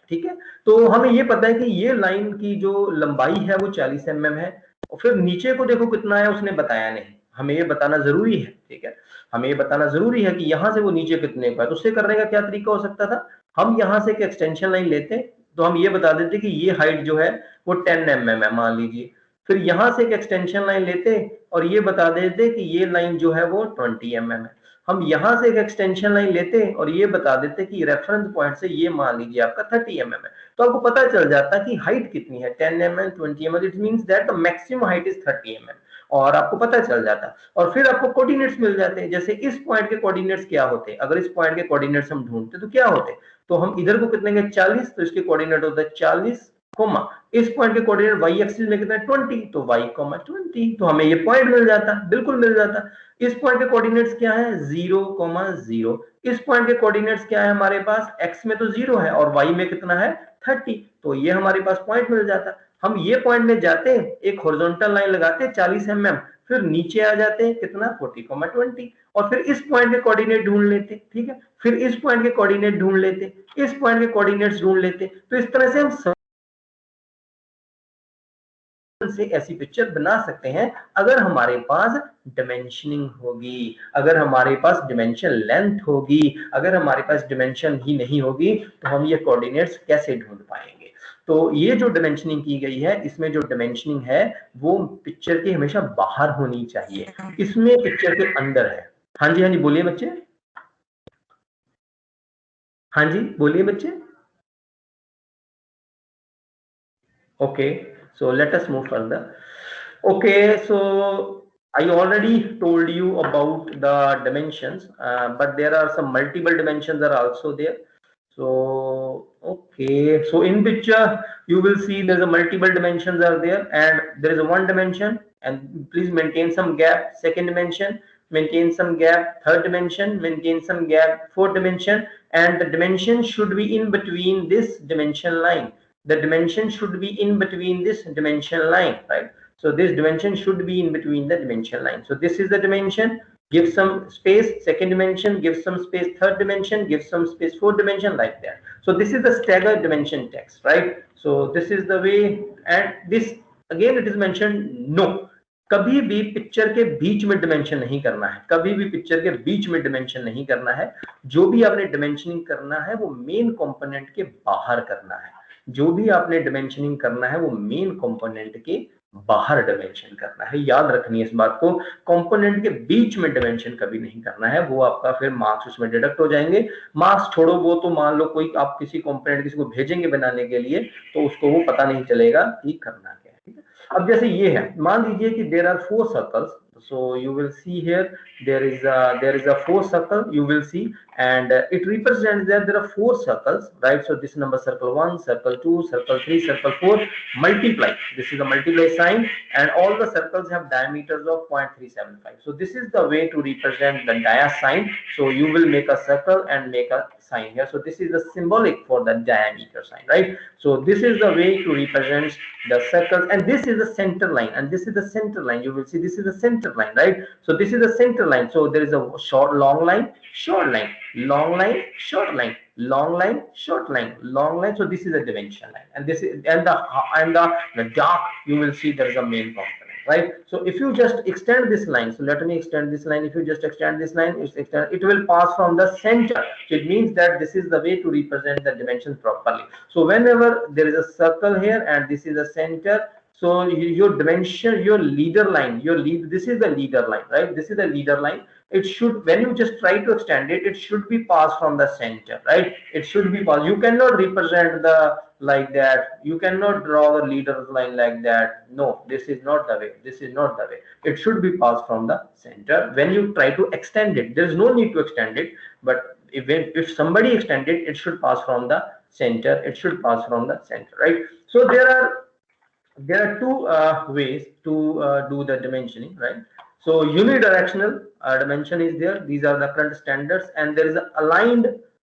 ठीक है। तो हमें ये पता है कि ये लाइन की जो लंबाई है वो 40 mm है, और फिर नीचे को देखो कितना है उसने बताया नहीं, हमें ये बताना जरूरी है, ठीक है। हमें ये बताना जरूरी है कि यहाँ से वो नीचे कितने का है। तो उससे करने का क्या तरीका हो सकता था, हम यहाँ से एक एक्सटेंशन लाइन लेते, तो हम ये बता देते कि ये हाइट जो है वो 10 mm है मान लीजिए, फिर यहाँ से एक एक्सटेंशन लाइन लेते और ये बता देते कि ये लाइन जो है वो 20 mm है। हम यहाँ से एक एक्सटेंशन लाइन लेते और ये बता देते कि रेफरेंस पॉइंट से ये मान लीजिए आपका 30 mm है, तो आपको पता चल जाता कि हाइट कितनी है, 10 mm 20 mm, it means that the maximum height is 30 mm, और आपको पता चल जाता। और फिर आपको कोऑर्डिनेट्स मिल जाते हैं, जैसे इस पॉइंट के कोऑर्डिनेट्स क्या होते, अगर इस पॉइंट के कोऑर्डिनेट्स हम ढूंढते तो क्या होते, तो हम इधर को कितने के 40, तो इसके कोऑर्डिनेट होता है 40, इस पॉइंट के कोऑर्डिनेट y एक्सिस में कितना है 20, तो y 20, तो हमें ये पॉइंट मिल जाता, बिल्कुल मिल जाता। इस पॉइंट के कोऑर्डिनेट्स क्या है 0, 0, इस पॉइंट के कोऑर्डिनेट्स क्या है हमारे पास, x में तो 0 है और y में कितना है 30, तो ये हमारे पास पॉइंट मिल जाता। हम ये पॉइंट में जाते, एक हॉरिजॉन्टल लाइन लगाते 40 mm, फिर नीचे आ जाते कितना 40, 20, और फिर इस पॉइंट के कोऑर्डिनेट ढूंढ लेते, ठीक है, फिर इस पॉइंट के कोऑर्डिनेट ढूंढ लेते, इस पॉइंट के कोऑर्डिनेट्स ढूंढ लेते। तो इस तरह से हम से ऐसी पिक्चर बना सकते हैं अगर हमारे पास डिमेंशनिंग होगी, अगर हमारे पास डिमेंशन लेंथ होगी। अगर हमारे पास डिमेंशन ही नहीं होगी तो हम ये कोऑर्डिनेट्स कैसे ढूंढ पाएंगे। तो ये जो डिमेंशनिंग की गई है, इसमें जो डिमेंशनिंग है वो पिक्चर के हमेशा बाहर होनी चाहिए, इसमें पिक्चर के अंदर है। हाँ जी, हाँ जी, बोलिए बच्चे, हाँ जी बोलिए बच्चे। Okay, so let us move further. Okay, so I already told you about the dimensions, but there are some multiple dimensions are also there. So okay, so in picture you will see there's a multiple dimensions are there, and there is a one dimension, and please maintain some gap. Second dimension, maintain some gap. Third dimension, maintain some gap. Fourth dimension, and the dimension should be in between this dimension line. The dimension should be in between this dimension line, right? So this dimension should be in between the dimension line. So this is the dimension, give some space. Second dimension, give some space. Third dimension, give some space. Fourth dimension, like that. So this is the staggered dimension text, right? So this is the way, and this again it is mentioned, no, कभी भी picture के बीच में dimension नहीं करना है, कभी भी picture के बीच में डिमेंशन नहीं करना है। जो भी आपने डिमेंशनिंग करना है वो मेन कंपोनेंट के बाहर करना है, जो भी आपने डिमेंशनिंग करना है वो मेन कंपोनेंट के बाहर डिमेंशन करना है। याद रखनी है इस बात को, कंपोनेंट के बीच में डिमेंशन कभी नहीं करना है, वो आपका फिर मार्क्स उसमें डिडक्ट हो जाएंगे। मार्क्स छोड़ो, वो तो मान लो कोई आप किसी कंपोनेंट किसी को भेजेंगे बनाने के लिए तो उसको वो पता नहीं चलेगा कि करना क्या है, ठीक है। अब जैसे ये है, मान लीजिए कि there are 4 circles, so you will see here there is a 4 circle you will see, and it represents that there are 4 circles, right? So this number circle 1, circle 2, circle 3, circle 4, multiply, this is a multiply sign, and all the circles have diameters of 0.375. so this is the way to represent the dia sign. So you will make a circle and make a sign here, so this is the symbolic for the diameter sign, right? So this is the way to represent the circles, and this is the center line, and this is the center line. You will see this is the center line, right? So this is the center line. So there is a short long line, short line, long line, short line, long line, short line, long line. So this is a dimension line, and this is the dark you will see there is a main component, right? So if you just extend this line, so let me extend this line. If you just extend this line, it will pass from the center. So it means that this is the way to represent the dimensions properly. So whenever there is a circle here and this is a center, so your dimension, your leader line, this is the leader line, right? This is the leader line. It should, when you just try to extend it, it should be passed from the center, right? It should be passed. You cannot represent the like that. You cannot draw the leader line like that. No, this is not the way. This is not the way. It should be passed from the center. When you try to extend it, there is no need to extend it. But if somebody extend it, it should pass from the center. It should pass from the center, right? So there are two ways to do the dimensioning, right? So unidirectional dimension is there. These are the current standards, and there is a aligned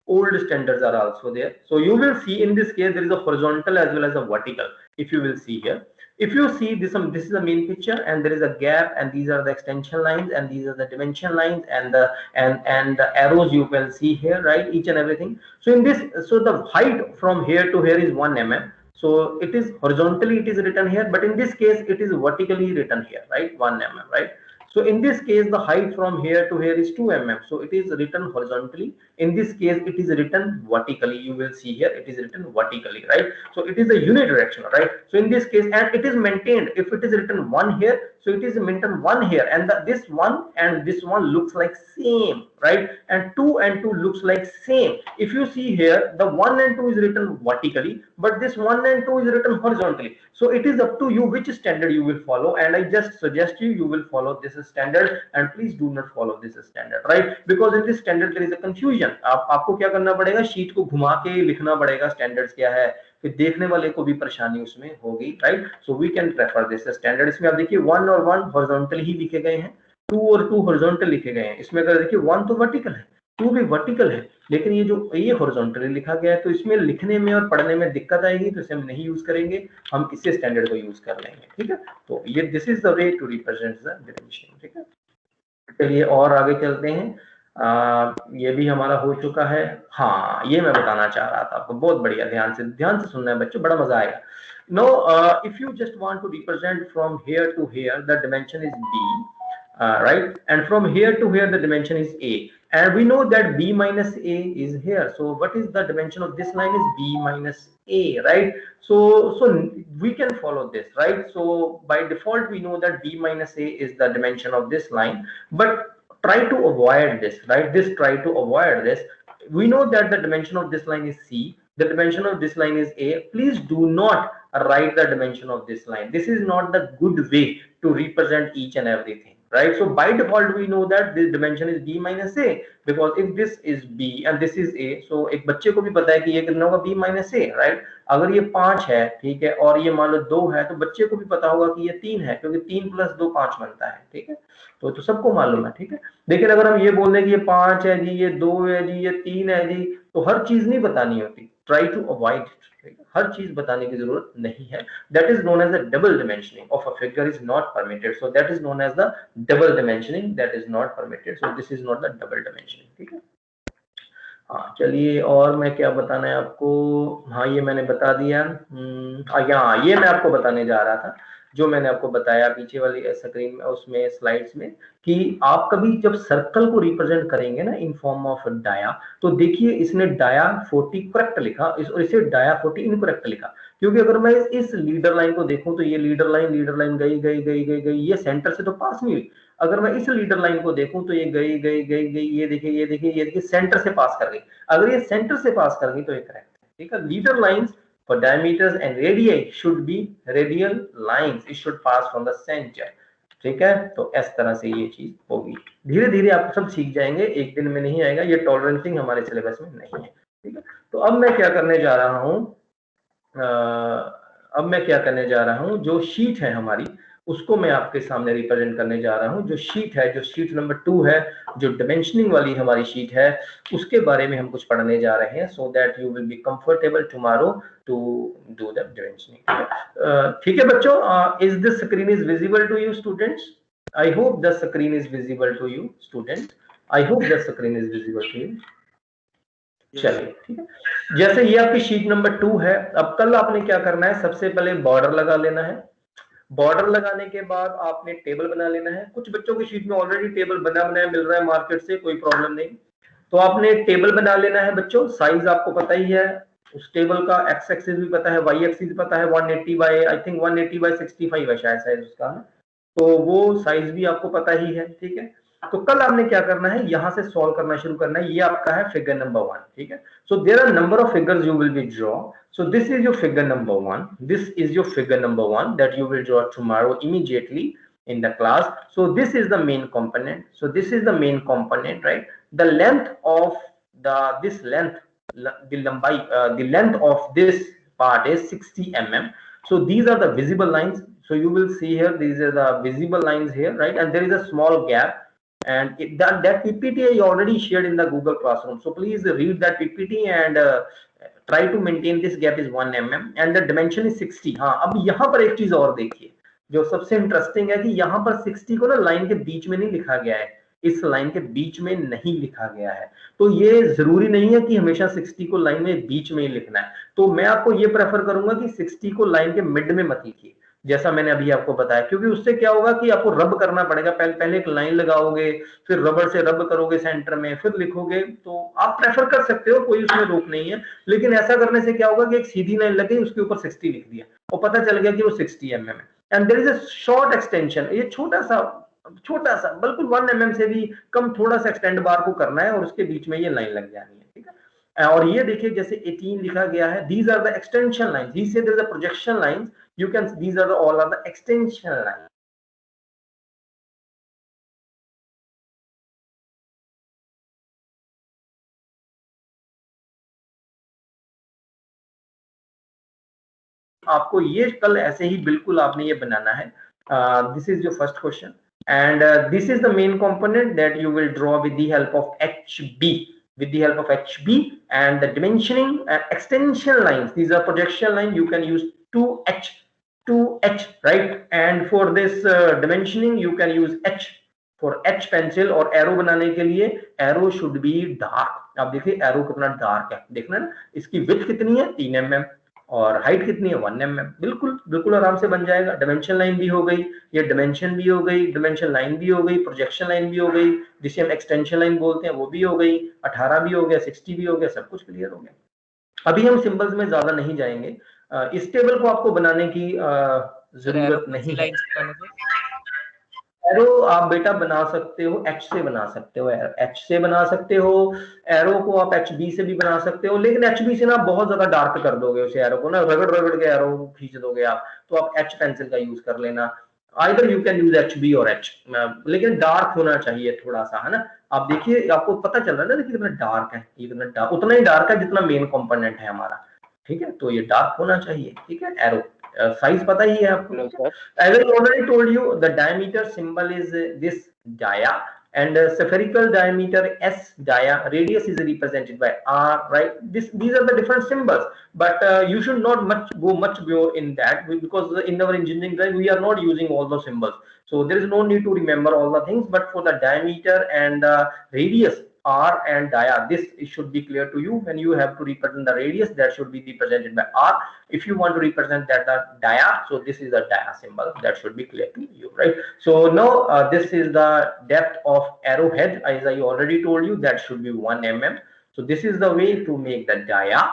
old standards are also there. So you will see in this case there is a horizontal as well as a vertical, if you will see here. If you see this is the main picture, and there is a gap, and these are the extension lines, and these are the dimension lines, and the arrows you can see here, right? Each and everything. So in this, so the height from here to here is 1 mm. So it is horizontally it is written here, but in this case it is vertically written here, right? 1 mm, right? So in this case, the height from here to here is 2 mm. So it is written horizontally. In this case, it is written vertically. You will see here, it is written vertically, right? So it is a unidirectional, right? So in this case, and it is maintained. If it is written 1 here, so it is maintained 1 here, and this one and this one looks like same, right? And 2 and 2 looks like same. If you see here, the 1 and 2 is written vertically, but this 1 and 2 is written horizontally. So it is up to you which standard you will follow, and I just suggest you will follow this standard, and please do not follow this standard, right? Because in this standard there is a confusion. आपको क्या करना पड़ेगा, sheet को घुमा के लिखना पड़ेगा standards क्या है, फिर देखने वाले को भी परेशानी उसमें होगी, right? So we can prefer this standard. इसमें आप देखिए 1 और 1 हॉरिजॉन्टल ही लिखे गए हैं, 2 और 2 हॉरिजॉन्टल लिखे गए हैं। इसमें अगर देखिए 1 तो वर्टिकल है, 2 भी वर्टिकल है, लेकिन ये जो ये हॉरिजॉन्टली लिखा गया है, तो इसमें लिखने में और पढ़ने में दिक्कत आएगी, तो इसे हम नहीं यूज करेंगे, हम इसे स्टैंडर्ड को यूज कर लेंगे, ठीक है? तो ये this is the way to represent the dimension, ठीक है? चलिए और आगे चलते हैं। ये भी हमारा हो चुका है। हाँ, ये मैं बताना चाह रहा था आपको, बहुत बढ़िया, ध्यान से सुनना है बच्चों, बड़ा मजा आएगा। No, if you just want to represent from here to here the dimension is b, right? And from here to here the dimension is a, and we know that b minus a is here. So what is the dimension of this line is b minus a, right? So we can follow this, right? So by default we know that b minus a is the dimension of this line, but try to avoid this, right? Try to avoid this. We know that the dimension of this line is c, the dimension of this line is a. Please do not write the dimension of this line. This is not the good way to represent each and everything, right? So by default we know that this dimension is b minus a, because if this is b and this is a, so एक बच्चे को भी पता है कि ये कितना होगा b minus a, right? अगर ये 5 है, ठीक है, और ये मान लो 2 है, तो बच्चे को भी पता होगा कि ये 3 है, क्योंकि 3 + 2 5 बनता है, ठीक है? तो सबको मालूम है, ठीक है? लेकिन अगर हम ये बोल दें कि ये 5 है जी, ये 2 है जी, ये 3 है जी, तो हर चीज नहीं बतानी होती। ट्राई टू अवॉइड, हर चीज बताने की जरूरत नहीं है। That is known as the double dimensioning of a figure is not permitted. So that is known as the double dimensioning, that is not permitted. So this is not the double dimensioning, ठीक है? हाँ, चलिए और मैं क्या बताना है आपको। हाँ, ये मैंने बता दिया। यहाँ ये मैं आपको बताने जा रहा था, जो मैंने आपको बताया पीछे वाली स्क्रीन में, उसमें स्लाइड्स में, कि आप कभी जब सर्कल को रिप्रेजेंट करेंगे ना इन फॉर्म ऑफ डाया, तो देखिए इसने डाया 40 करेक्ट लिखा, और इसे डाया 40 इनकरेक्ट लिखा। क्योंकि अगर मैं इस लीडर लाइन को देखूं तो ये लीडर लाइन गई, ये सेंटर से तो पास नहीं हुई। अगर मैं इस लीडर लाइन को देखूं तो ये गई, ये देखिए सेंटर से पास कर गई। अगर ये सेंटर से पास कर गई तो ये करेक्ट है, ठीक है? Leader lines for diameters and radii should be radial lines, it should pass from the center, ठीक है? तो इस तरह से ये चीज होगी। धीरे धीरे आप सब सीख जाएंगे, एक दिन में नहीं आएगा, ये टॉलरेंसिंग हमारे सिलेबस में नहीं है, ठीक है? तो अब मैं क्या करने जा रहा हूँ, जो शीट है हमारी, उसको मैं आपके सामने रिप्रेजेंट करने जा रहा हूँ। जो शीट नंबर 2 है, जो डिमेंशनिंग वाली हमारी शीट है, उसके बारे में हम कुछ पढ़ने जा रहे हैं, so that you will be comfortable tomorrow to do the dimensioning. ठीक है बच्चों, is this screen is visible to you students? I hope the screen is visible to you student, I hope the screen is visible to you. चलिए, ठीक है। जैसे ये आपकी sheet number 2 है, अब कल आपने क्या करना है, सबसे पहले बॉर्डर लगा लेना है। बॉर्डर लगाने के बाद आपने टेबल बना लेना है। कुछ बच्चों की शीट में ऑलरेडी टेबल बना बनाया मिल रहा है मार्केट से, कोई प्रॉब्लम नहीं। तो आपने टेबल बना लेना है बच्चों। साइज आपको पता ही है, उस टेबल का एक्स एक्सिस भी पता है, वाई एक्सिस भी पता है। 180 बाय आई थिंक 180 बाय 65 है शायद साइज उसका, तो वो साइज भी आपको पता ही है, ठीक है। तो कल आपने क्या करना है, यहां से सॉल्व करना शुरू करना है। ये आपका है फिगर नंबर 1, ठीक है। So there are number of figures you will be draw. So this is your figure number 1. This is your figure number 1 that you will draw tomorrow immediately in the class. So this is the main component. So this is the main component, right? The length of the length of this part is 60 mm. So these are the visible lines. So you will see here, these are the visible lines here, right? And there is a small gap. And that PPT I already shared in the Google Classroom. So please read that PPT and try to maintain this gap is 1 mm and the dimension is 60। हाँ, अब यहाँ पर एक चीज और देखिए जो सबसे इंटरेस्टिंग है कि यहाँ पर 60 को ना लाइन के बीच में नहीं लिखा गया है, इस लाइन के बीच में नहीं लिखा गया है। तो ये जरूरी नहीं है कि हमेशा 60 को लाइन में बीच में ही लिखना है। तो मैं आपको ये प्रेफर करूंगा कि 60 को लाइन के मिड में मत लिखिए, जैसा मैंने अभी आपको बताया, क्योंकि उससे क्या होगा कि आपको रब करना पड़ेगा। पहले एक लाइन लगाओगे, फिर रबर से रब करोगे सेंटर में, फिर लिखोगे। तो आप प्रेफर कर सकते हो, कोई उसमें रोक नहीं है, लेकिन ऐसा करने से क्या होगा कि एक सीधी लाइन लगी, उसके ऊपर 60 लिख दिया और पता चल गया कि वो 60 mm है। And there is a short extension, ये छोटा सा बिल्कुल 1 mm से भी कम थोड़ा सा एक्सटेंड बार को करना है और उसके बीच में ये लाइन लग जानी है, ठीक है। और ये देखिए जैसे 18 लिखा गया है, these are the extension lines, he said there is a projection lines, you can, these are the all are the extension lines। आपको ये कल ऐसे ही बिल्कुल आपने ये बनाना है। This is your first question and this is the main component that you will draw with the help of HB, with the help of HB and the dimensioning extension lines, these are projection line, you can use 2H, right? And for this dimensioning you can use H for H pencil। और arrow बनाने के लिए arrow should be dark. आप देखिए arrow कितना dark है, देखना ना, इसकी विड्थ कितनी है 3 mm और हाइट कितनी है 1 mm। बिल्कुल आराम से बन जाएगा। डिमेंशन लाइन भी हो गई, ये डिमेंशन भी हो गई, डिमेंशन लाइन भी हो गई, प्रोजेक्शन लाइन भी हो गई, जिसे हम एक्सटेंशन लाइन बोलते हैं वो भी हो गई, 18 भी हो गया, 60 भी हो गया, सब कुछ क्लियर हो गया। अभी हम सिंबल्स में ज्यादा नहीं जाएंगे, इस टेबल को आपको बनाने की जरूरत नहीं है। एरो आप बेटा बना सकते हो H से बना सकते हो, H से बना सकते हो, एरो को आप HB से भी बना सकते हो, लेकिन HB से ना बहुत ज्यादा डार्क कर दोगे उस एरो को ना, रगड़ के एरो खींच दोगे आप, तो आप H पेंसिल का यूज कर लेना। Either you can use HB और H, लेकिन डार्क होना चाहिए थोड़ा सा, है ना। आप देखिए आपको पता चल रहा है ना, देखिए कितना डार्क है, इतना डार्क, उतना ही डार्क है जितना मेन कंपोनेंट है हमारा, ठीक है। तो ये डार्क होना चाहिए, ठीक है। एरो साइज पता ही है आपको। As I already told you, the diameter symbol is this dia, and spherical diameter S dia, radius is represented by R, right? These are the different symbols, but you should not go much beyond in that, because in our engineering drive we are not using all those symbols, so there is no need to remember all the things. But for the diameter and radius R and dia, this should be clear to you. When you have to represent the radius, that should be represented by R. If you want to represent that the dia, so this is a dia symbol, that should be clear to you, right? So now this is the depth of arrowhead, as I already told you, that should be 1 mm. So this is the way to make the dia,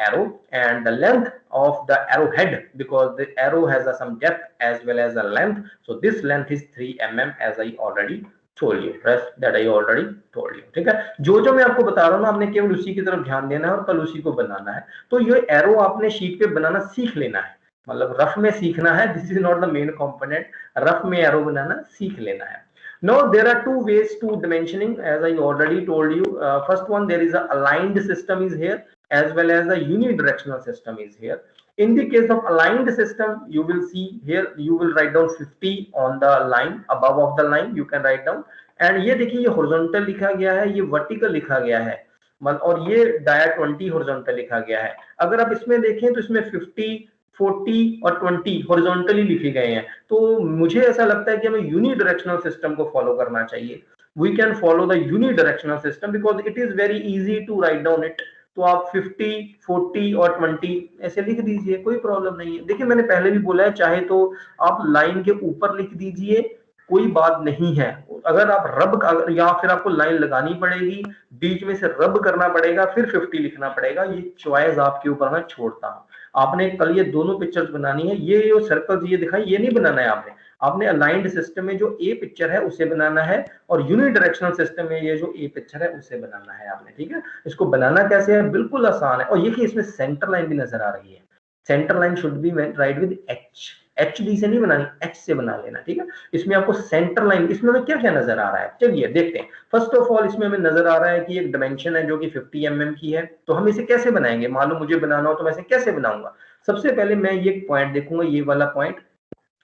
arrow, and the length of the arrowhead, because the arrow has some depth as well as a length, so this length is 3 mm, as I already told you, rest that I already told you, ठीक है। जो मैं आपको बता रहा हूँ ना, आपने केवल उसी की तरफ ध्यान देना है और कल उसी को बनाना है। तो ये एरो आपने शीट पे बनाना सीख लेना है, मतलब रफ में सीखना है, this is not the main component, rough में एरो बनाना सीख लेना है। Now there are two ways to dimensioning, as I already told you. First one, there is a aligned system is here, as well as a unidirectional system is here. In the case of aligned system, you will see here, you will write down 50 on the line, above of the line you can write down, and ये देखिए ये horizontal लिखा गया है, ये vertical लिखा गया है, और ये dia 20 horizontal लिखा गया है। अगर आप इसमें देखें तो इसमें 50, 40 और 20 हॉरिजॉन्टली लिखे गए हैं। तो मुझे ऐसा लगता है कि हमें यूनिडायरेक्शनल सिस्टम को फॉलो करना चाहिए। We can follow the unidirectional system because it is very easy to write down it. तो आप 50, 40 और 20 ऐसे लिख दीजिए, कोई प्रॉब्लम नहीं है। देखिए मैंने पहले भी बोला है, चाहे तो आप लाइन के ऊपर लिख दीजिए, कोई बात नहीं है। अगर आप रब या फिर आपको लाइन लगानी पड़ेगी, बीच में से रब करना पड़ेगा, फिर 50 लिखना पड़ेगा, ये चॉइस आपके ऊपर मैं छोड़ता हूँ। आपने कल ये दोनों पिक्चर्स बनानी है, ये जो सर्कल्स ये दिखाई, ये नहीं बनाना है आपने अलाइंड सिस्टम में जो ए पिक्चर है उसे बनाना है, और यूनिडायरेक्शनल सिस्टम में ये जो ए पिक्चर है उसे बनाना है आपने, ठीक है। इसको बनाना कैसे है, बिल्कुल आसान है। और ये कि इसमें सेंटर लाइन भी नजर आ रही है, centre line should be right with H, HB से नहीं बनानी, H से बना लेना, ठीक है। इसमें आपको सेंटर लाइन, इसमें हमें क्या क्या नजर आ रहा है, चलिए देखते हैं। फर्स्ट ऑफ ऑल इसमें हमें नजर आ रहा है कि एक डिमेंशन है जो कि 50 mm की है। तो हम इसे कैसे बनाएंगे, मालूम मुझे बनाना हो तो मैं इसे कैसे बनाऊंगा। सबसे पहले मैं ये पॉइंट देखूंगा, ये वाला पॉइंट,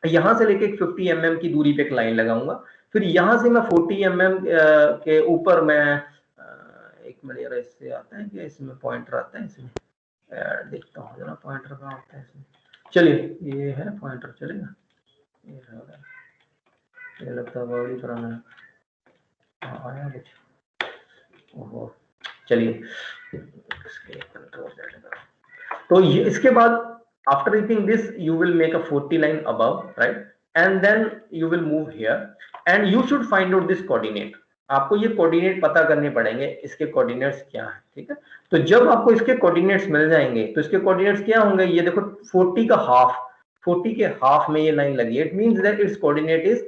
यहां से लेके 50 mm की दूरी पे एक लाइन लगाऊंगा, फिर यहां से मैं 40 mm के ऊपर मैं एक मिनट यार, इससे आता है क्या, इसमें पॉइंटर आता है इसमें यार, देखता हूँ जरा पॉइंटर कहाँ होता है इसमें। चलिए ये है पॉइंटर, चलेगा ये है, ये लगता है बहुत ही पुराना है। हाँ, आया कुछ, ओहो चलिए इसके कंट्रोल Z करो। तो ये इसके बाद after reaching this you will make a 40 line above, right, and then you will move here and you should find out this coordinate. आपको ये कोऑर्डिनेट पता करने पड़ेंगे, इसके कोऑर्डिनेट्स क्या है, ठीक है। तो जब आपको इसके कोऑर्डिनेट्स मिल जाएंगे तो इसके कोऑर्डिनेट्स क्या होंगे, ये देखो 40 का हाफ, 40 के हाफ में ये लाइन लगी है, it means that it's coordinate is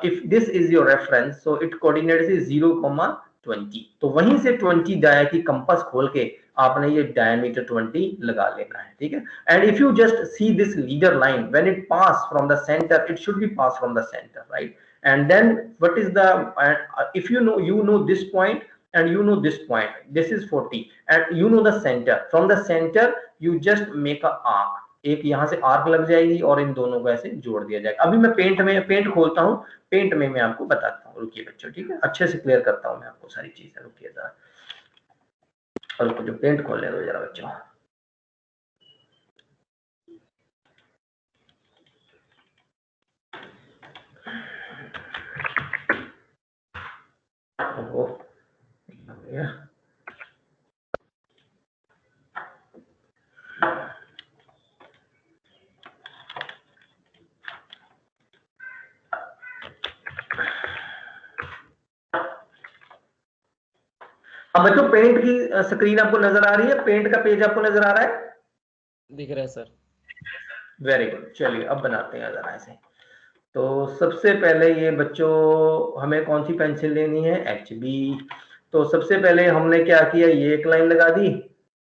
if this is your reference so it coordinate is 0,20। तो वहीं से 20 डाया की कंपास खोल के आपने ये डायमीटर 20 लगा लेना है, ठीक है। And if you just see this leader line when it pass from the centre, it should be pass from the centre, right. And then what is the if you know this point and you know this point, this is 40 and you know the center, from the center you just make a arc, एक यहाँ से arc लग जाएगी और इन दोनों को ऐसे जोड़ दिया जाएगा। अभी मैं पेंट खोलता हूँ, पेंट में मैं आपको बताता हूँ, रुकिए बच्चों, ठीक है, अच्छे से क्लियर करता हूँ मैं आपको सारी चीजें, रुकिए जरा, और जो पेंट खोलने दो जरा बच्चों। अब बच्चों पेंट की स्क्रीन आपको नजर आ रही है, पेंट का पेज आपको नजर आ रहा है, दिख रहा है सर। Very good. चलिए अब बनाते हैं जरा ऐसे। तो सबसे पहले ये बच्चों हमें कौन सी पेंसिल लेनी है, HB। तो सबसे पहले हमने क्या किया, ये एक लाइन लगा दी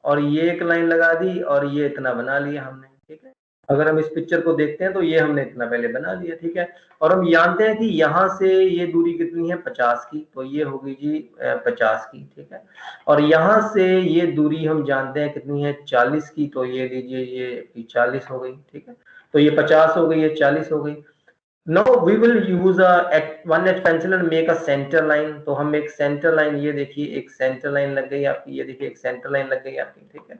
और ये एक लाइन लगा दी और ये इतना बना लिया हमने, ठीक है। अगर हम इस पिक्चर को देखते हैं तो ये हमने इतना पहले बना लिया, ठीक है। और हम जानते हैं कि यहाँ से ये दूरी कितनी है, 50 की, तो ये होगी जी 50 की, ठीक है। और यहाँ से ये दूरी हम जानते हैं कितनी है, 40 की, तो ये लीजिए ये 40 हो गई, ठीक है। तो ये 50 हो गई, ये 40 हो गई। Now we will use a 1H pencil and make a center line। तो हम एक सेंटर लाइन, ये देखिए एक सेंटर लाइन लग गई आपकी, ये देखिए एक सेंटर लाइन लग गई आपकी, ठीक है।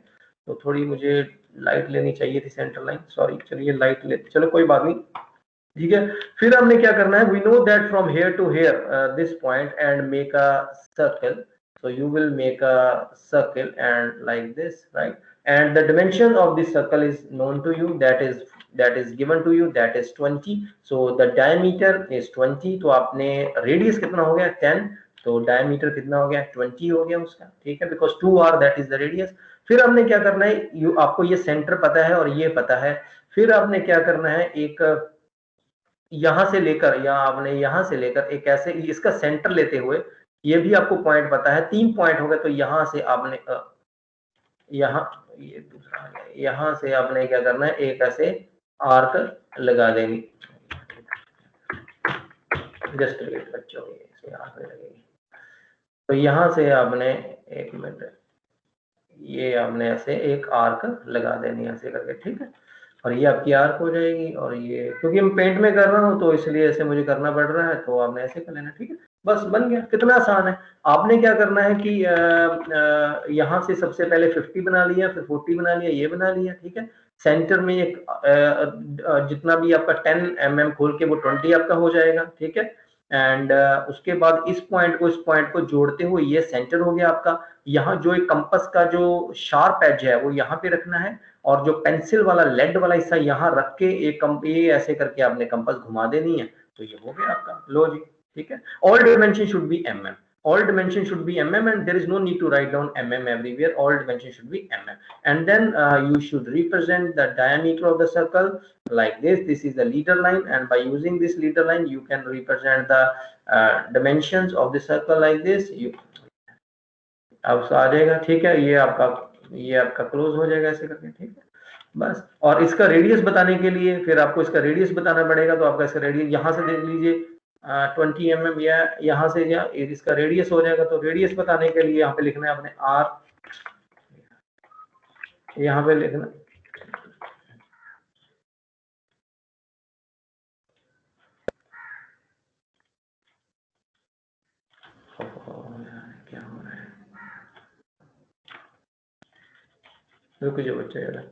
तो थोड़ी मुझे लाइट लेनी चाहिए थी सेंटर लाइन, सॉरी, चलिए लाइट ले, चलो कोई बात नहीं, ठीक है। फिर हमने क्या करना है, we know that from here to here this point and make a circle. So you will make a circle and like this, right? And the dimension of this circle is known to you, that is given to you, that is 20। So the diameter is 20। तो आपने radius कितना हो गया, 10, तो diameter कितना हो गया, 20 हो गया उसका, ठीक है, because 2r that is the radius। फिर हमने क्या करना है, आपको ये सेंटर पता है और ये पता है, फिर आपने क्या करना है, एक यहां से लेकर, या आपने यहां से लेकर एक ऐसे इसका सेंटर लेते हुए, ये भी आपको पॉइंट पता है, 3 पॉइंट हो गए, तो यहां से आपने यहाँ ये दूसरा, यहां से आपने क्या करना है, एक ऐसे आर्क लगा देनी, जस्ट वेट बच्चों, ये आर्क लगेगी। तो यहां से आपने, एक मिनट, ये आपने ऐसे एक आर्क लगा देनी ऐसे करके, ठीक है। और ये आपकी आर्क हो जाएगी, और ये क्योंकि मैं पेंट में कर रहा हूँ तो इसलिए ऐसे मुझे करना पड़ रहा है, तो आपने ऐसे कर लेना, ठीक है, बस बन गया, कितना आसान है। आपने क्या करना है कि यहाँ से सबसे पहले 50 बना लिया, फिर 40 बना लिया, ये बना लिया, ठीक है। सेंटर में एक जितना भी आपका 10 mm खोल के वो 20 आपका हो जाएगा, ठीक है। एंड उसके बाद इस पॉइंट को जोड़ते हुए ये सेंटर हो गया आपका। यहाँ जो एक कंपास का जो शार्प एज है वो यहाँ पे रखना है, और जो पेंसिल वाला लेड वाला हिस्सा यहाँ रख के ये ऐसे करके आपने कंपास घुमा देनी है, तो ये हो गया आपका, लो जी, ठीक है। All dimension should be mm, all dimension should be mm, and there is no need to write down mm everywhere, all dimension should be mm। And then you should represent the diameter of the circle like this, this is the leader line, and by using this leader line you can represent the dimensions of the circle like this। you अब आ जाएगा, ठीक है, ये आपका close हो जाएगा ऐसे करके, ठीक है, बस। और इसका रेडियस बताने के लिए फिर आपको इसका रेडियस बताना पड़ेगा, तो आपका इसका रेडियस यहाँ से देख लीजिए 20 mm, या यहाँ से या इसका रेडियस हो जाएगा। तो रेडियस बताने के लिए यहाँ पे लिखना है अपने r, यहाँ पे लिखना, क्या हो रहा है, रुक जाओ बच्चे जरा।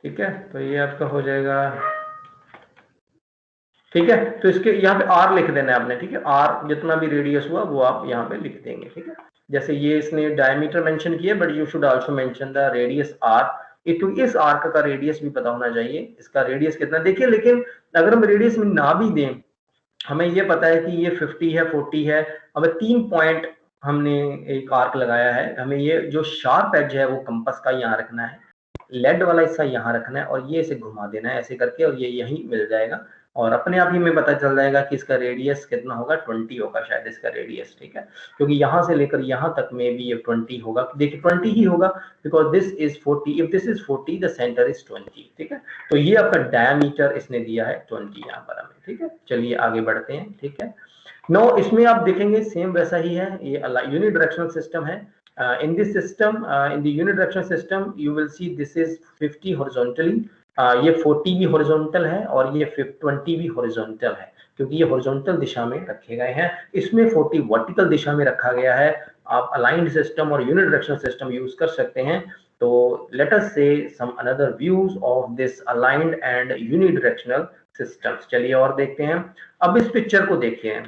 ठीक है, तो ये आपका हो जाएगा। ठीक है, तो इसके यहाँ पे आर लिख देना है आपने। ठीक है, आर जितना भी रेडियस हुआ वो आप यहाँ पे लिख देंगे। ठीक है, जैसे ये इसने डायमीटर मेंशन किया, but you should also mention the radius R. इस आर्क का रेडियस भी पता होना चाहिए, इसका रेडियस कितना। देखिए, लेकिन अगर हम रेडियस में ना भी दें, हमें ये पता है कि ये 50 है, 40 है। अब 3 पॉइंट हमने एक आर्क लगाया है, हमें ये जो शार्प एज है वो कंपास का यहाँ रखना है, लेड वाला हिस्सा यहाँ रखना है, और ये इसे घुमा देना है ऐसे करके, और ये यहीं मिल जाएगा। और अपने आप ही में पता चल जाएगा कि इसका रेडियस कितना होगा, 20 होगा शायद इसका रेडियस। ठीक है, क्योंकि यहाँ से लेकर यहाँ तक में भी ये 20 होगा। देखिए 20 ही होगा, because this is 40, if this is 40 the centre is 20। ठीक है, तो ये आपका डायमीटर इसने दिया है 20 यहाँ पर हमें। ठीक है, चलिए आगे बढ़ते हैं। ठीक है, नो इसमें आप देखेंगे सेम वैसा ही है, ये यूनिडायरेक्शनल सिस्टम है। In this system, in the unidirectional system, you will see this is 50 horizontally, ये 40 भी हॉरिजॉन्टल है और ये 20 भी हॉरिजॉन्टल है, क्योंकि ये हॉरिजॉन्टल दिशा में रखे गए हैं। इसमें 40 वर्टिकल दिशा में रखा गया है। आप अलाइंड सिस्टम और यूनिडायरेक्शनल सिस्टम यूज कर सकते हैं। तो let us see some another views of this aligned and unidirectional systems. चलिए और देखते हैं। अब इस पिक्चर को देखिए,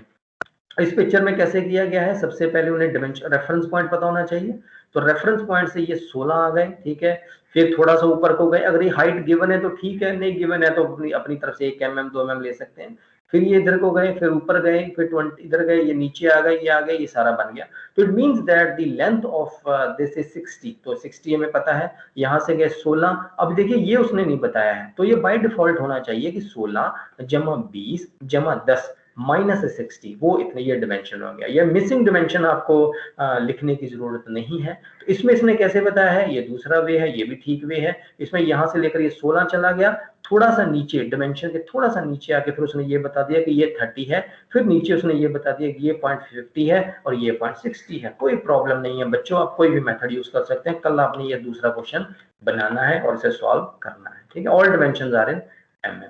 इस पिक्चर में कैसे किया गया है। सबसे पहले उन्हें डिमेंशन रेफरेंस पॉइंट पता होना चाहिए, तो रेफरेंस पॉइंट से ये 16 आ गए। ठीक है, फिर थोड़ा सा ऊपर को गए, अगर ये हाइट गिवन है तो ठीक है, नहीं गिवन है तो अपनी तरफ से 1 mm 2 mm ले सकते हैं। फिर ये इधर को गए, फिर ऊपर गए, फिर 20 इधर गए, ये नीचे आ गए, ये आ गए, ये सारा बन गया। तो it means that the length of this is 60, तो 60 हमें पता है। यहाँ से गए 16। अब देखिए ये उसने नहीं बताया है, तो ये बाय डिफॉल्ट होना चाहिए कि 16 जमा 20 जमा 10 माइनस 60, वो इतने ये डिमेंशन हो गया। ये मिसिंग डिमेंशन आपको लिखने की जरूरत नहीं है। तो इसमें इसने कैसे बताया है, ये दूसरा वे है, ये भी ठीक वे है। इसमें यहाँ से लेकर ये 16 चला गया, थोड़ा सा नीचे डिमेंशन के थोड़ा सा नीचे आके फिर उसने ये बता दिया कि ये 30 है, फिर नीचे उसने ये बता दिया कि ये 0.50 है और ये 0.60 है। कोई प्रॉब्लम नहीं है बच्चों, आप कोई भी मेथड यूज कर सकते हैं। कल आपने ये दूसरा क्वेश्चन बनाना है और इसे सॉल्व करना है। ठीक है, all dimensions are in mm.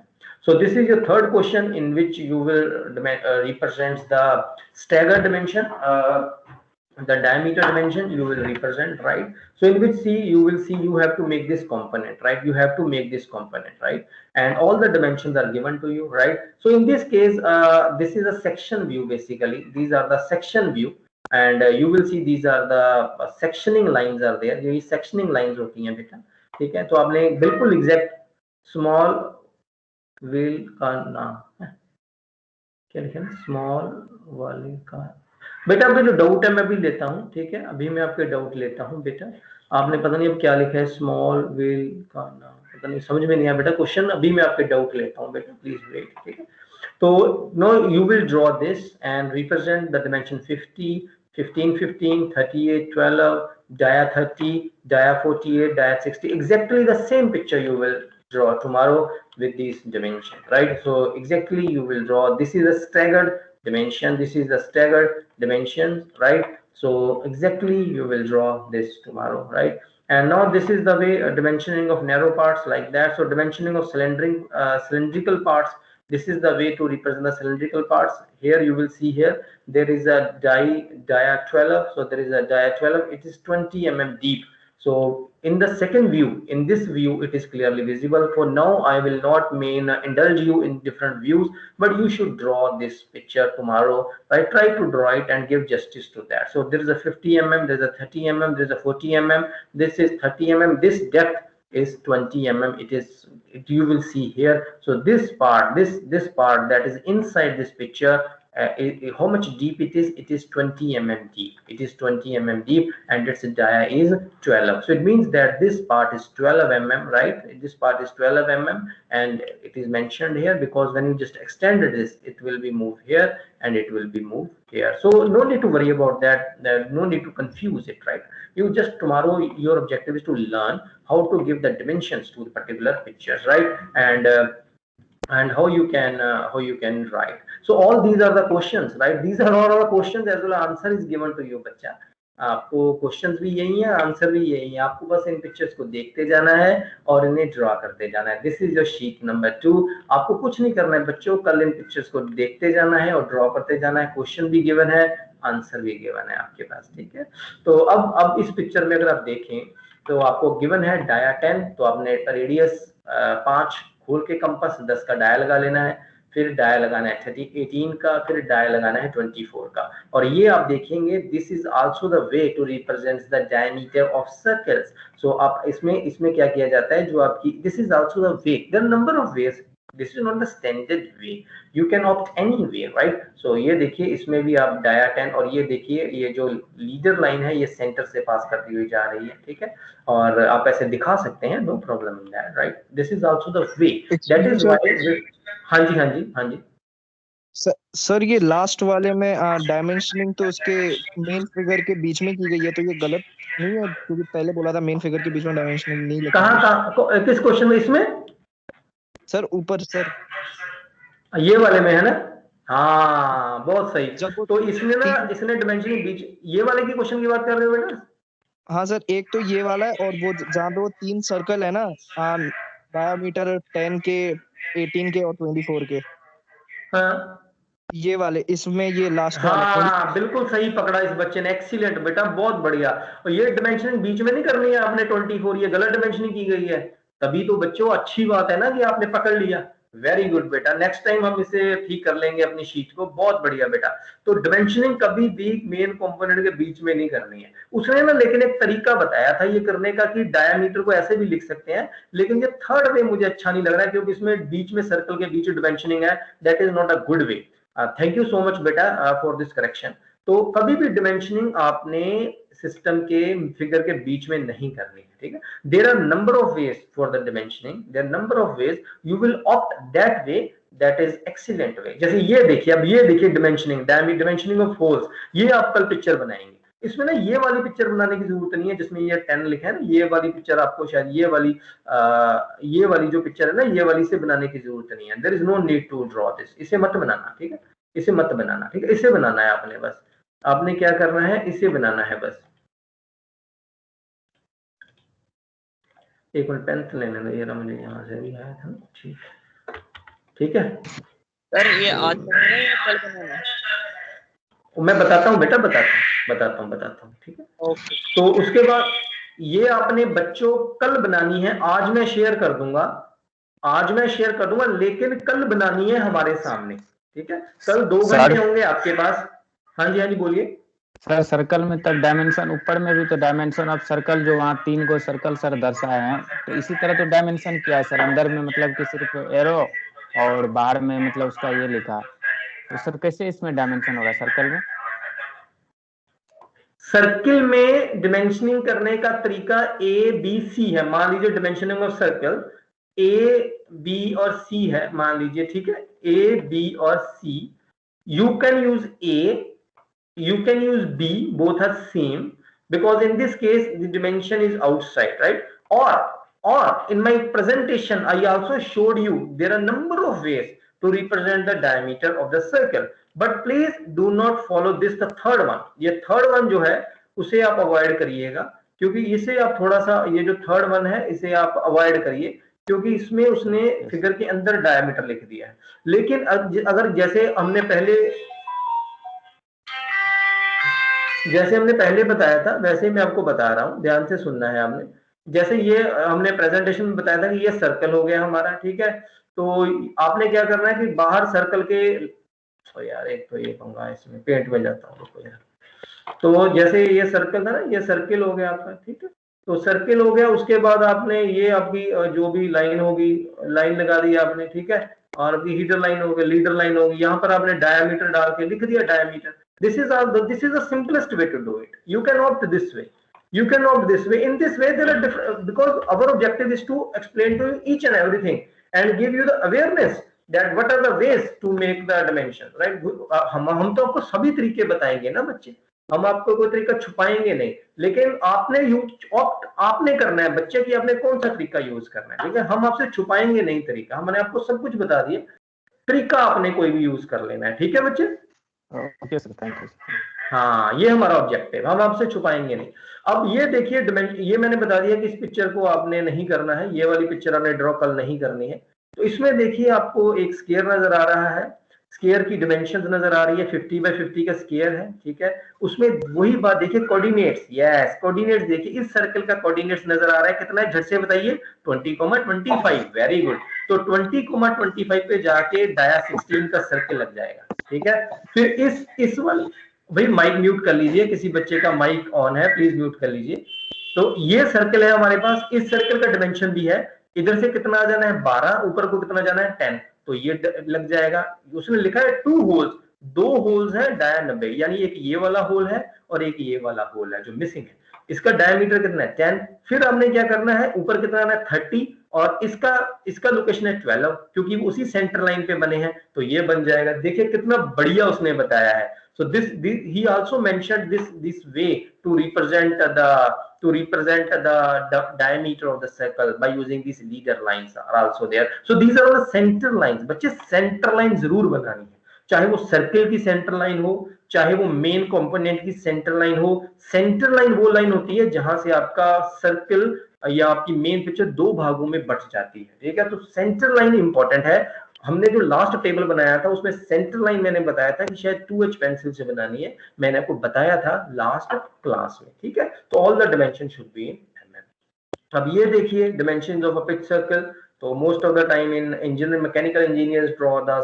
So this is your third question, in which you will represent the stagger dimension, the diameter dimension you will represent, right? So in which you will see you have to make this component, right? You have to make this component, right? And all the dimensions are given to you, right? So in this case, this is a section view basically. These are the section view, and you will see these are the sectioning lines are there. ये sectioning lines होती हैं बेटा, ठीक है? तो आपने बिल्कुल exact small wheel का नाम है क्या लिखा है, स्मॉल वाले का। बेटा आपका जो डाउट है मैं भी लेता हूँ। ठीक है, अभी मैं आपके डाउट लेता हूँ बेटा। आपने पता नहीं अब क्या लिखा है, स्मॉल व्हील का नाम, पता नहीं, समझ में नहीं आया बेटा क्वेश्चन। अभी मैं आपके डाउट लेता हूँ बेटा, प्लीज वेट। ठीक है, तो no you will draw this and represent the dimension 50, 15, 15, 38, 12, dia 30, dia 48, dia 60. Exactly the same picture you will draw tomorrow with these dimension, right? So exactly you will draw, this is a staggered dimension, this is the staggered dimensions, right? So exactly you will draw this tomorrow, right? And now this is the way dimensioning of narrow parts like that. So dimensioning of cylindrical parts, this is the way to represent the cylindrical parts. Here you will see here there is a dia 12, so there is a dia 12, it is 20 mm deep. So in the second view, in this view, it is clearly visible. For now, I will not indulge you in different views, but you should draw this picture tomorrow, right? Try to draw it and give justice to that. So there is a 50 mm, there is a 30 mm, there is a 40 mm. This is 30 mm. This depth is 20 mm. You will see here. So this part, this part that is inside this picture, how much deep it is 20 mm deep. It is 20 mm deep, and its dia is 12. So it means that this part is 12 mm, right? This part is 12 mm, and it is mentioned here because when you just extended this, it will be moved here and it will be moved here. So no need to worry about that. No need to confuse it, right? You just tomorrow, your objective is to learn how to give the dimensions to the particular pictures, right? And how you can write. So all these are the questions, right? These are all the questions as well as answer is given to you, bacha. आपको questions भी यही है, answer भी यही है, आपको बस इन pictures को देखते जाना है और इन्हें ड्रॉ करते जाना है। This is your sheet number 2। आपको कुछ नहीं करना है बच्चों, कल इन पिक्चर्स को देखते जाना है और ड्रॉ करते जाना है। क्वेश्चन भी गिवन है, आंसर भी गिवन है आपके पास, ठीक है। तो अब इस पिक्चर में अगर आप देखें तो आपको गिवन है डाया 10, तो आपने रेडियस 5 खोल के कंपास 10 का डाया लगा लेना है, फिर डाया लगाना है 18 का, फिर डाया लगाना है 24 का। और ये आप देखेंगे this is also the way to represent the diameter of circles. So आप इसमें क्या किया जाता है, जो आपकी this is also the way, there are number of ways, this is not the standard way, you can opt any way, right. So ये देखिए इसमें भी आप डाया 10, और ये देखिए ये जो लीडर लाइन है ये सेंटर से पास करती हुई जा रही है, ठीक है। और आप ऐसे दिखा सकते हैं, no problem in that, right. This is also the way, that is why. हाँ जी हाँ जी हाँ जी सर ये लास्ट वाले में डायमेंशनिंग तो उसके मेन फिगर के बीच में की गई है, तो ये गलत नहीं है? क्योंकि पहले बोला था मेन फिगर के बीच में डायमेंशनिंग नहीं लिखा। कहाँ किस क्वेश्चन में? इसमें सर ऊपर सर, ये वाले में है ना? हाँ बहुत सही। जब तो इसमें ना इसने डायमेंशनिंग बीच, ये वाले की क्वेश्चन की बात कर रहे हो बेटा? हाँ सर, एक तो ये वाला है, और वो जहाँ पे वो 3 सर्कल है ना, डायमीटर 10 के, 18 के और 24 के, हाँ ये वाले, इसमें ये लास्ट हाँ बिल्कुल सही पकड़ा इस बच्चे ने, एक्सीलेंट बेटा, बहुत बढ़िया। और ये डायमेंशनिंग बीच में नहीं करनी है आपने 24, ये गलत डायमेंशनिंग की गई है, तभी तो बच्चों अच्छी बात है ना कि आपने पकड़ लिया। वेरी गुड बेटा, नेक्स्ट टाइम हम इसे ठीक कर लेंगे अपनी शीट को, बहुत बढ़िया बेटा। तो डायमेंशनिंग कभी भी मेन कंपोनेंट के बीच में नहीं करनी है। उसने ना लेकिन एक तरीका बताया था ये करने का कि डायमीटर को ऐसे भी लिख सकते हैं, लेकिन ये थर्ड वे मुझे अच्छा नहीं लग रहा है, क्योंकि इसमें बीच में सर्कल के बीच डायमेंशनिंग है, that is not a good way. Thank you so much बेटा फॉर दिस करेक्शन। तो कभी भी डायमेंशनिंग आपने सिस्टम के फिगर के बीच में नहीं करनी है, ठीक है। There are number of ways for the dimensioning, there number of ways, you will opt that way, that is excellent way. जैसे ये देखिए, अब ये देखिए डायमेंशनिंग ऑफ होल्स, ये आप कल पिक्चर बनाएंगे। इसमें ना ये वाली पिक्चर बनाने की जरूरत नहीं है जिसमें ये 10 लिखा है ना, ये वाली पिक्चर आपको शायद ये वाली जो पिक्चर है ना, ये वाली से बनाने की जरूरत नहीं है। There is no need to draw this, इसे मत बनाना, ठीक है, इसे मत बनाना, ठीक है। इसे बनाना है आपने, बस आपने क्या करना है, इसे बनाना है बस। एक मिनट पेन लेने दो, ये मुझे यहाँ से भी आया था, ठीक है सर। ये आज बनाना है या कल बनाना है? मैं बताता हूँ बेटा, बताता हूँ, ठीक है। ओके। तो उसके बाद ये आपने बच्चों कल बनानी है, आज मैं शेयर कर दूंगा, लेकिन कल बनानी है हमारे सामने, ठीक है। कल 2 घंटे होंगे आपके पास। हाँ जी बोलिए सर। सर्कल में तब डायमेंशन, ऊपर में भी तो डायमेंशन ऑफ सर्कल, जो वहाँ 3 को सर्कल सर दर्शाए हैं, तो इसी तरह तो डायमेंशन क्या है सर? अंदर में मतलब कि सिर्फ एरो और बाहर में मतलब उसका ये लिखा, तो सर कैसे इसमें डायमेंशन होगा सर्कल में? सर्किल में डिमेंशनिंग करने का तरीका ABC है। मान लीजिए dimensioning of circle A, B और C है, मान लीजिए, ठीक है, A, B और C। You can use A, you can use B, both are same, because in this case the dimension is outside, right? Or in my presentation I also showed you there are number of ways to represent the diameter of the circle, but please do not follow this, the third one। ये third one जो है उसे आप avoid करिएगा, क्योंकि इसे आप थोड़ा सा, ये जो थर्ड वन है इसे आप अवॉइड करिए, क्योंकि इसमें उसने फिगर के अंदर डायमीटर लिख दिया है। लेकिन अगर जैसे हमने पहले बताया था, वैसे मैं आपको बता रहा हूं, ध्यान से सुनना है आपने। जैसे ये हमने प्रेजेंटेशन में बताया था कि ये सर्कल हो गया हमारा, ठीक है। तो आपने क्या करना है कि बाहर सर्कल के, यार एक तो ये पंगा इसमें, पेंट में जाता हूँ, रुको यार। तो जैसे ये सर्कल था ना, ये सर्किल हो गया आपका, ठीक है। तो सर्किल हो गया, उसके बाद आपने ये आपकी जो भी लाइन होगी, लाइन लगा दी आपने, ठीक है। और आपकी हीटर लाइन होगी, लीडर लाइन होगी, यहाँ पर आपने डायमीटर डाल के लिख दिया diameter. This is the simplest way to do it. You can opt this way. You can opt this way. In this way, there are different, because our objective is to explain to you each and everything and give you the awareness that what are the ways to make the dimension, right? हम तो आपको सभी तरीके बताएंगे ना बच्चे, हम आपको कोई तरीका छुपाएंगे नहीं, लेकिन आपने करना है बच्चे की, आपने कौन सा तरीका यूज करना है, ठीक है। हम आपसे छुपाएंगे नहीं तरीका, हमने आपको सब कुछ बता दिया, तरीका आपने कोई भी यूज कर लेना है, ठीक है बच्चे। Okay sir, thank you. हाँ, ये हमारा ऑब्जेक्टिव, हम आपसे छुपाएंगे नहीं। अब ये देखिए ये मैंने बता दिया कि इस पिक्चर को आपने नहीं करना है, ये वाली पिक्चर आपने ड्रॉ कल नहीं करनी है। तो इसमें देखिए आपको एक स्केयर नजर आ रहा है, स्केयर की डिमेंशंस नजर आ रही है, 50 बाय 50 का स्केयर है, ठीक है। उसमें वही बात देखिए, कोऑर्डिनेट्स, यस कोऑर्डिनेट्स देखिए, इस सर्कल का कोऑर्डिनेट्स नजर आ रहा है, कितना है झट से बताइए, 20,25, वेरी गुड। तो 20,25 पे जाके डाया 16 का सर्कल लग जाएगा, ठीक है। फिर इस वाली, भाई माइक म्यूट कर लीजिए, किसी बच्चे का माइक ऑन है, प्लीज म्यूट कर लीजिए। तो ये सर्कल है हमारे पास, इस सर्कल का डिमेंशन भी है, इधर से कितना आ जाना है 12, ऊपर को कितना जाना है 10, तो ये लग जाएगा। उसने लिखा है 2 होल्स, 2 होल्स है डाया 90, यानी एक ये वाला होल है और एक ये वाला होल है जो मिसिंग है। इसका डायमीटर कितना है 10, फिर हमने क्या करना है, ऊपर कितना आना है 30, और इसका लोकेशन है 12, क्योंकि उसी सेंटर लाइन पे बने हैं, तो ये बन जाएगा। देखिए कितना बढ़िया उसने बताया है। So this he also mentioned this way to represent the diameter of the circle by using these leader lines are also there. So these are the center lines. बच्चे सेंटर लाइन जरूर बनानी है, चाहे वो सर्कल की centre line हो, चाहे वो मेन कंपोनेंट की सेंटर लाइन हो। सेंटर लाइन वो लाइन होती है जहां से आपका सर्कल या आपकी मेन पिक्चर 2 भागों में बट जाती है, ठीक है। तो सेंटर लाइन इंपॉर्टेंट है। हमने जो लास्ट टेबल बनाया था उसमें सेंटर लाइन मैंने बताया था कि शायद 2H पेंसिल से बनानी है, मैंने आपको बताया था लास्ट क्लास में, ठीक है। तो all the dimension should be in mm। अब ये देखिए dimensions of a pitch circle, तो most of the time in engineer mechanical engineers draw the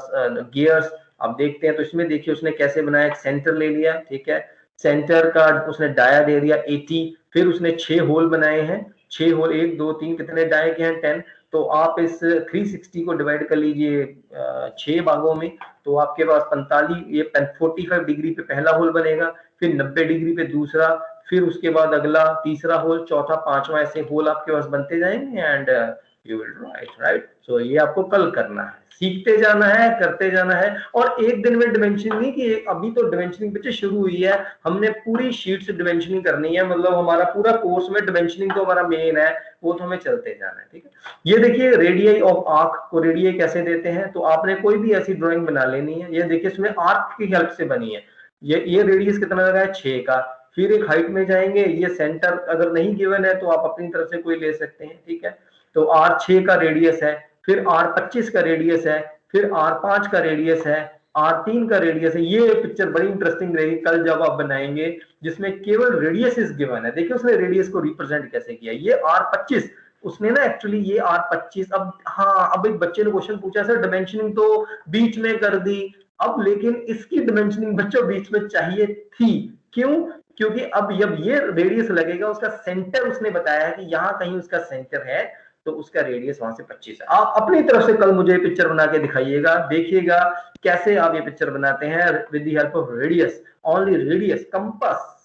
gears. अब देखते हैं, तो इसमें देखिए उसने कैसे बनाया, एक सेंटर ले लिया, ठीक है, सेंटर का उसने डाया दे दिया 80, फिर उसने 6 होल बनाए हैं, 6 होल, 1 2 3, कितने डाए के हैं 10। तो आप इस 360 को डिवाइड कर लीजिए 6 भागों में, तो आपके पास 45, ये 45 डिग्री पे पहला होल बनेगा, फिर 90 डिग्री पे दूसरा, फिर उसके बाद अगला तीसरा होल, चौथा, पांचवा, ऐसे होल आपके पास बनते जाएंगे and you will write. So ये आपको कल करना है, सीखते जाना है, करते जाना है। और एक दिन में डिमेंशनिंग नहीं कि अभी तो डिमेंशनिंग बच्चे शुरू हुई है, हमने पूरी शीट से डिमेंशनिंग करनी है, मतलब हमारा पूरा कोर्स में डिमेंशनिंग तो हमारा मेन है, वो तो हमें चलते जाना है, ठीक है। ये देखिए रेडियस ऑफ आर्क को रेडियस कैसे देते हैं, तो आपने कोई भी ऐसी ड्राइंग बना लेनी है। ये देखिए इसमें आर्क की हेल्प से बनी है, ये रेडियस कितना लगा है 6 का। फिर एक हाइट में जाएंगे, ये सेंटर अगर नहीं गिवन है तो आप अपनी तरफ से कोई ले सकते हैं, ठीक है। तो R6 का रेडियस है, फिर R25 का रेडियस है, फिर R5 का रेडियस है, R3 का रेडियस है। ये पिक्चर बड़ी इंटरेस्टिंग रहेगी कल जब आप बनाएंगे, जिसमें केवल रेडियस इज गिवन है। देखिए उसने रेडियस को रिप्रेजेंट कैसे किया, ये R25 उसने ना एक्चुअली ये R25। अब हाँ, अब एक बच्चे ने क्वेश्चन पूछा सर डिमेंशनिंग तो बीच में कर दी, अब लेकिन इसकी डिमेंशनिंग बच्चों बीच में चाहिए थी, क्यों? क्योंकि अब जब ये रेडियस लगेगा, उसका सेंटर उसने बताया है कि यहाँ कहीं उसका सेंटर है, तो उसका रेडियस वहां से 25 है। आप अपनी तरफ से कल मुझे पिक्चर बना के दिखाइएगा, देखिएगा कैसे आप ये पिक्चर बनाते हैं with the help of radius, only radius, compass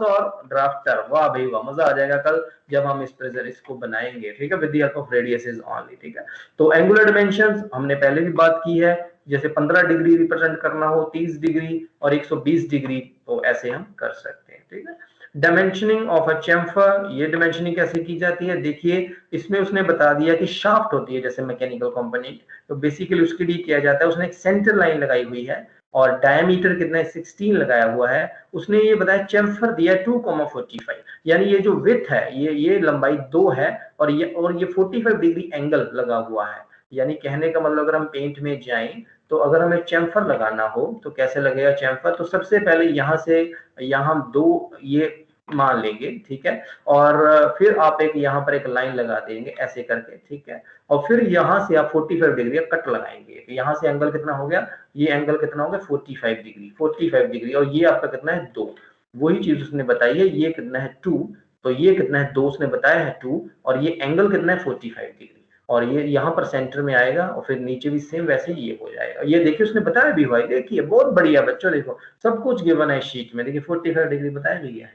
और ड्राफ्टर। वाह भाई वाह, मजा आ जाएगा कल जब हम इस प्रेजर इसको बनाएंगे, ठीक है, with the help of radius is only, ठीक है। तो एंगुलर डिमेंशंस हमने पहले भी बात की है, जैसे 15 डिग्री रिप्रेजेंट करना हो, 30 डिग्री और 120 डिग्री, तो ऐसे हम कर सकते हैं, ठीक है। डायमेंशनिंग ऑफ अ चैम्फर, ये डायमेंशनिंग कैसे की जाती है, देखिए इसमें उसने बता दिया कि शाफ्ट होती है जैसे मैकेनिकल कंपोनेंट, तो बेसिकली उसके लिए किया जाता है, उसने एक सेंटर लाइन लगाई हुई है और डायमीटर कितना है 16 लगाया हुआ है। उसने ये बताया चैम्फर दिया 2,45, यानी ये जो विड्थ है, ये लंबाई 2 है और ये 45 डिग्री एंगल लगा हुआ है। यानी कहने का मतलब अगर हम पेंट में जाएं तो अगर हमें चैम्फर लगाना हो तो कैसे लगेगा चैम्फर, तो सबसे पहले यहाँ से यहाँ 2 ये मान लेंगे, ठीक है, और फिर आप एक यहाँ पर एक लाइन लगा देंगे ऐसे करके, ठीक है, और फिर यहाँ से आप 45 डिग्री का कट लगाएंगे। यहाँ से एंगल कितना हो गया, ये एंगल कितना हो गया 45 डिग्री, 45 डिग्री, और ये आपका कितना है 2, वही चीज उसने बताई है। ये कितना है 2, तो ये कितना है 2 उसने बताया है 2, और ये एंगल कितना है 45 डिग्री, और ये यहाँ पर सेंटर में आएगा और फिर नीचे भी सेम वैसे ही ये हो जाएगा। ये देखिए उसने बताया भी भाई, देखिए बहुत बढ़िया बच्चों, देखो सब कुछ गिवन है शीट में, देखिए 45 डिग्री बताया भी है,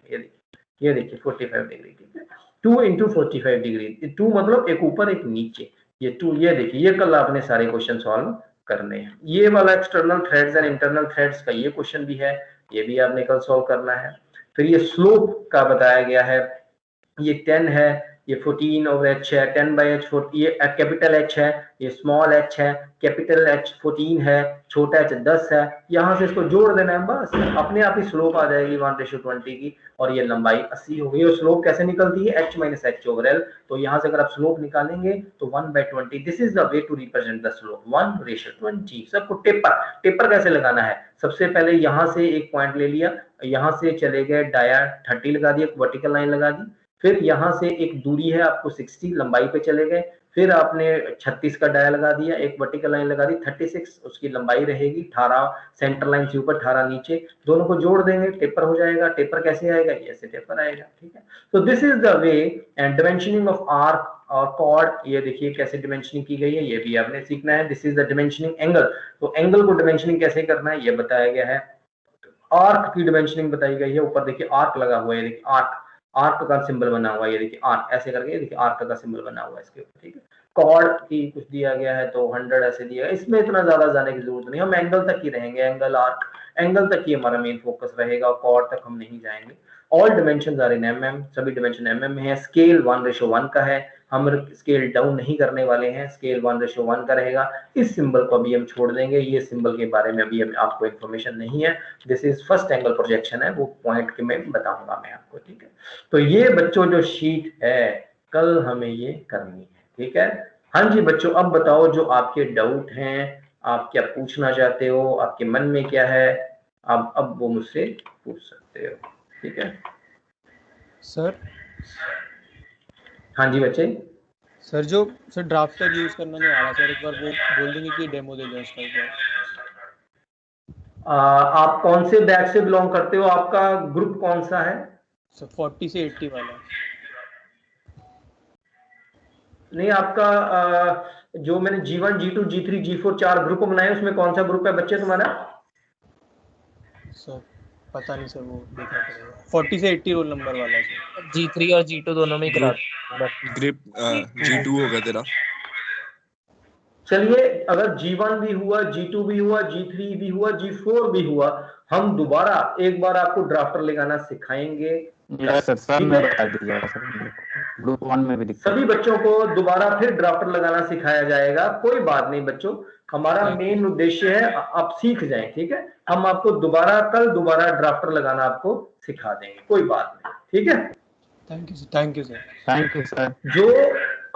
ये देखिए 45 डिग्री, ठीक है, 2 × 45 डिग्री, 2 मतलब एक ऊपर एक नीचे, ये 2, ये देखिए ये कल आपने सारे क्वेश्चन सॉल्व करने हैं। ये वाला external threads and internal threads का ये क्वेश्चन भी है, ये भी आपने कल सॉल्व करना है। फिर ये स्लोप का बताया गया है, ये 10 है, ये 14/h है, 10/h, ये कैपिटल H है, ये स्मॉल h है, कैपिटल H 14 है, छोटा h 10 है। यहाँ से इसको जोड़ देना है, बस अपने आप ही स्लोप आ जाएगी 1:20 की, और ये लंबाई 80 हो गई। और स्लोप कैसे निकलती है, h - h/l। तो यहाँ से अगर आप स्लोप निकालेंगे तो 1/20, this is the way to represent the slope, 1:20। सबको टेपर कैसे लगाना है, सबसे पहले यहाँ से एक पॉइंट ले लिया, यहाँ से चले गए डाया 30 लगा दिया, वर्टिकल लाइन लगा दी, फिर यहाँ से एक दूरी है आपको 60 लंबाई पे चले गए, फिर आपने 36 का डाया लगा दिया, एक वर्टिकल लाइन लगा दी 36, उसकी लंबाई रहेगी 18, सेंटर लाइन से ऊपर 18 नीचे, दोनों को जोड़ देंगे, टेपर हो जाएगा। टेपर कैसे आएगा, ऐसे टेपर आएगा, ठीक है। तो this is the way and dimensioning of arc और कॉर्ड, ये देखिए कैसे डिमेंशनिंग की गई है, ये भी आपने सीखना है। This is the dimensioning angle, तो एंगल को डिमेंशनिंग कैसे करना है ये बताया गया है। आर्क की डिमेंशनिंग बताई गई है, ऊपर देखिए आर्क लगा हुआ है, देखिए आर्क का सिंबल बना हुआ है, ये देखिए आर्क ऐसे करके, देखिए आर्क का सिंबल बना हुआ है इसके ऊपर, ठीक है। कॉर्ड की कुछ दिया गया है तो 100 ऐसे दिया है, इसमें इतना ज्यादा जाने की जरूरत नहीं, हम एंगल तक ही रहेंगे, एंगल आर्क एंगल तक ही हमारा मेन फोकस रहेगा, कॉर्ड तक हम नहीं जाएंगे। All dimensions are in mm, सभी डिमेंशन mm में है। स्केल 1:1 का है, हम स्केल डाउन नहीं करने वाले हैं, स्केल 1:1 का रहेगा। इस सिंबल को अभी हम छोड़ देंगे, ये सिंबल के बारे में अभी आपको इन्फॉर्मेशन नहीं है। This is first angle projection है, वो पॉइंट के मैं बताऊंगा मैं आपको, ठीक है। तो ये बच्चों जो शीट है कल हमें ये करनी है, ठीक है। हाँ जी बच्चों, अब बताओ जो आपके डाउट हैं, आप क्या पूछना चाहते हो, आपके मन में क्या है, आप अब वो मुझसे पूछ सकते हो, ठीक है सर। हाँ जी बच्चे। सर जो सर ड्राफ्टर यूज करना नहीं आ रहा सर, एक बार वो बोल देंगे कि डेमो दे दो उसका एक बार। आप कौन से बैच से बिलोंग करते हो, आपका ग्रुप कौन सा है? सर 40 से 80 वाला। नहीं, आपका जो मैंने G1 G2 G3 G4 4 group बनाए, उसमें कौन सा ग्रुप है बच्चे तुम्हारा? सर पता नहीं सर, वो देखना पड़ेगा। 40 से 80 रोल नंबर वाला है सर। G3 और G2 दोनों में ही करा ग्रिप G2 होगा तेरा। चलिए, अगर G1 भी हुआ, G2 भी हुआ, G3 भी हुआ, G4 भी हुआ, हम दोबारा एक बार आपको ड्राफ्टर लगाना सिखाएंगे। सर मैं बता दीजिएगा सर, ग्रुप 1 में भी दिक्कत। सभी बच्चों को दोबारा फिर ड्राफ्टर लगाना सिखाया जाएगा, कोई बात नहीं बच्चों, हमारा मेन उद्देश्य है आप सीख जाएं, ठीक है। हम आपको कल दोबारा ड्राफ्टर लगाना आपको सिखा देंगे, कोई बात नहीं, ठीक है। Thank you sir, thank you sir, thank you sir. जो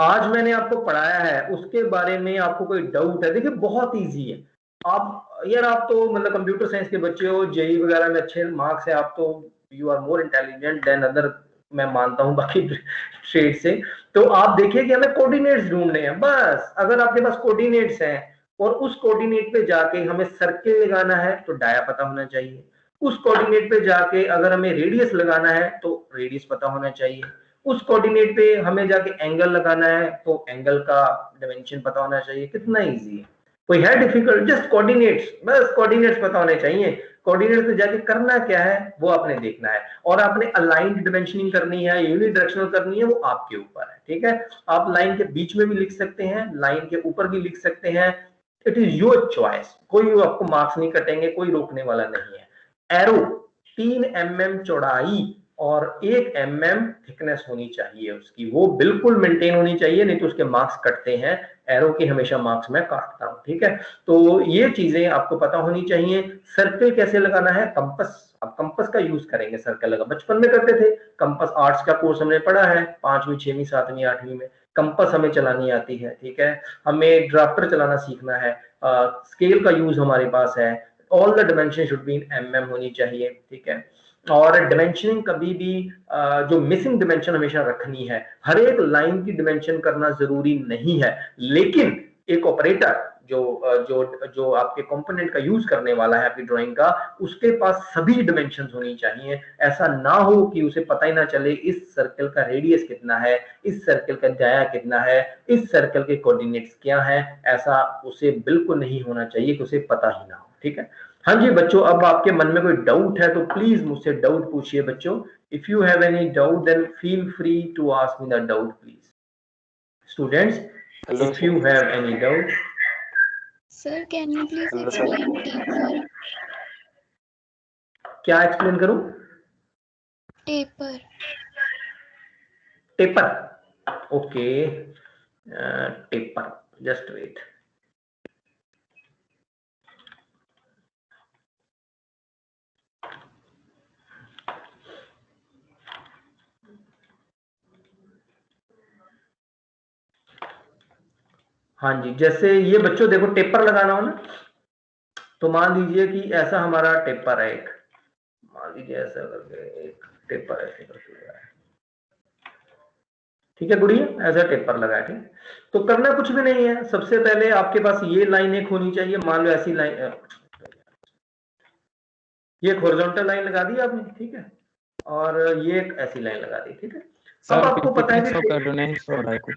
आज मैंने आपको पढ़ाया है उसके बारे में आपको कोई डाउट है? देखिए बहुत इजी है। आप तो मतलब कंप्यूटर साइंस के बच्चे हो, जेई वगैरह में अच्छे मार्क्स है, आप तो you are more intelligent than other, मैं मानता हूं बाकी ट्रेड से। तो आप देखिए कि हमें कोऑर्डिनेट्स ढूंढने हैं, बस अगर आपके पास कोऑर्डिनेट्स हैं और उस कोऑर्डिनेट पे जाके हमें सर्किल लगाना है तो डाया पता होना चाहिए, उस कोऑर्डिनेट पे जाके अगर हमें रेडियस लगाना है तो रेडियस पता होना चाहिए, उस कोऑर्डिनेट पे हमें जाके एंगल लगाना है तो एंगल का डायमेंशन पता होना चाहिए। कितना इजी है, कोई है डिफिकल्ट? जस्ट कोऑर्डिनेट्स, बस कोऑर्डिनेट्स पता होने चाहिए। कोऑर्डिनेट्स पे जाके करना क्या है वो आपने देखना है, और आपने अलाइंड डिमेंशनिंग करनी है, यूनिडायरेक्शनल करनी है, वो आपके ऊपर है, ठीक है। आप लाइन के बीच में भी लिख सकते हैं, लाइन के ऊपर भी लिख सकते हैं, इट इज योर चॉइस, कोई आपको मार्क्स नहीं कटेंगे, कोई रोकने वाला नहीं है। एरो 3 mm चौड़ाई और 1 mm थिकनेस होनी चाहिए उसकी, वो बिल्कुल मेंटेन होनी चाहिए, नहीं तो उसके मार्क्स कटते हैं। एरो की हमेशा मार्क्स मैं काटता हूं, ठीक है। तो ये चीजें आपको पता होनी चाहिए। सर्कल कैसे लगाना है, कंपास, अब कंपास का यूज करेंगे सर्कल लगा, बचपन में करते थे कंपास, आर्ट्स का कोर्स हमने पढ़ा है 5वीं 6वीं 7वीं 8वीं में, कंपास हमें चलानी आती है, ठीक है। हमें ड्राफ्टर चलाना सीखना है, स्केल का यूज हमारे पास है, all the dimension should be in mm होनी चाहिए, ठीक है। और डिमेंशनिंग कभी भी जो मिसिंग डिमेंशन हमेशा रखनी है, हर एक लाइन की डिमेंशन करना जरूरी नहीं है, लेकिन एक ऑपरेटर जो आपके कंपोनेंट का यूज करने वाला है आपकी ड्राइंग का, उसके पास सभी डिमेंशंस होनी चाहिए। ऐसा ना हो कि उसे पता ही ना चले इस सर्कल का रेडियस कितना है, इस सर्कल का दाया कितना है, इस सर्कल के कोऑर्डिनेट्स क्या हैं, ऐसा उसे बिल्कुल नहीं होना चाहिए कि उसे पता ही ना हो, ठीक है। हाँ जी बच्चों, अब आपके मन में कोई डाउट है तो प्लीज मुझसे डाउट पूछिए बच्चों। If you have any doubt then feel free to ask me the doubt please. Students, if you have any doubt. Sir can you please explain taper? क्या एक्सप्लेन करूं? Taper. Taper, okay, taper, just wait. हाँ जी, जैसे ये बच्चों देखो taper लगाना हो ना, तो मान लीजिए कि ऐसा हमारा टेपर है एक, मान लीजिए ऐसा करके एक टेपर ऐसे करके लगा है, ठीक है गुड़िया, ऐसा टेपर लगा है, ठीक। तो करना कुछ भी नहीं है, सबसे पहले आपके पास ये लाइन एक होनी चाहिए, मान लो ऐसी लाइन, ये एक हॉरिजॉन्टल लाइन लगा दी आपने, ठीक है, और ये एक ऐसी लाइन लगा दी, ठीक है। अब आपको पता है शो कर कि दो, नहीं शो हो रहा है कुछ।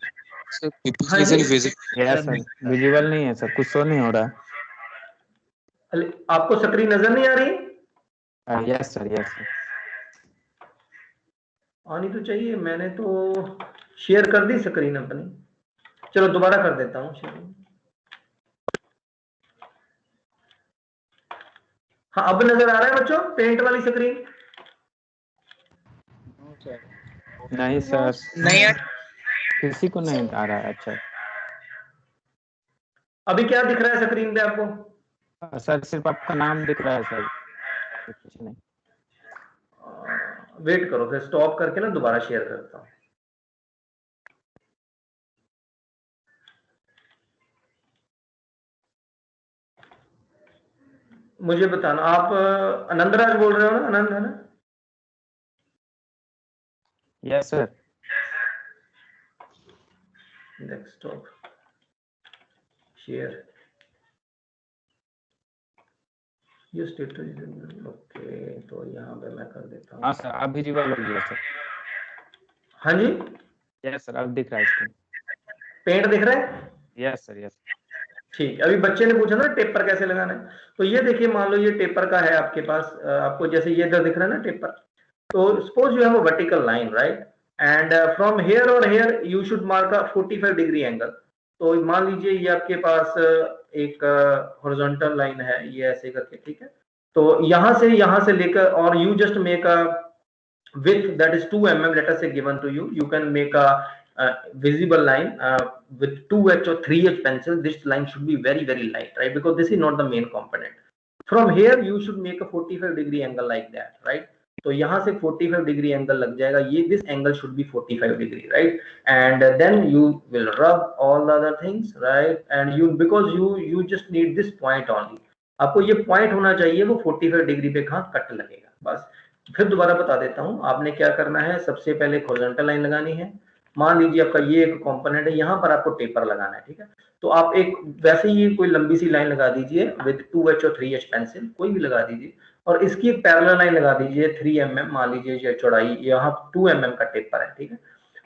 हाँ जी, यस सर, विजुअल नहीं है सर, कुछ शो नहीं हो रहा है। आपको स्क्रीन नजर नहीं आ रही? Yes sir, yes sir. आनी तो चाहिए, मैंने तो शेयर कर दी स्क्रीन अपनी, चलो दोबारा कर देता हूँ शेयर। हाँ अब नजर आ रहा है बच्चों पेंट वाली स्क्रीन? नहीं सर, नहीं यार, किसी को नहीं आ रहा है। अच्छा अभी क्या दिख रहा है स्क्रीन पे आपको? सर, सिर्फ आपका नाम दिख रहा है सर, कुछ नहीं। वेट करो, फिर स्टॉप करके ना दोबारा शेयर करता हूँ। मुझे बताना, आप आनंदराज बोल रहे हो ना? आनंद है ना? Yes sir. डेस्कटॉप शेयर, ये स्टेटस, ओके, तो यहाँ पे मैं कर देता हूँ। हाँ सर, अब विजुअल हो गया सर। हाँ जी, यस सर, अब दिख रहा है स्क्रीन। पेंट दिख रहा है? Yes sir, yes. ठीक, अभी बच्चे ने पूछा ना टेपर कैसे लगाना है, तो ये देखिए मान लो ये टेपर का है आपके पास, आपको जैसे ये इधर दिख रहा है ना टेपर, तो suppose you have a vertical line, right, and from here और here you should mark a 45 degree angle. तो मान लीजिए ये आपके पास एक हॉरिजॉन्टल लाइन है, ये ऐसे करके, ठीक है। तो यहाँ से लेकर, और you just make a width that is 2 mm, let us say given to you, you can make a visible line with 2H or 3H pencil. This line should be very very light, right, because this is not the main component. From here you should make a 45 degree angle like that, right. तो यहाँ से 45 degree angle लग जाएगा, ये this angle should be 45 degree, right, and then you will rub all the other things, right, and you, because you just need this point only, आपको ये point होना चाहिए, वो 45 degree पे कहाँ कट लगेगा, बस। फिर दोबारा बता देता हूं, आपने क्या करना है, सबसे पहले हॉरिजॉन्टल लाइन लगानी है, मान लीजिए आपका ये एक कंपोनेंट है, यहाँ पर आपको टेपर लगाना है, ठीक है। तो आप एक वैसे ही कोई लंबी सी लाइन लगा दीजिए विद 2H और 3H पेंसिल, कोई भी लगा दीजिए, और इसकी एक पैरेलल लाइन लगा दीजिए 3 mm, मान लीजिए ये चौड़ाई, यहाँ 2 mm का टेपर है, ठीक है।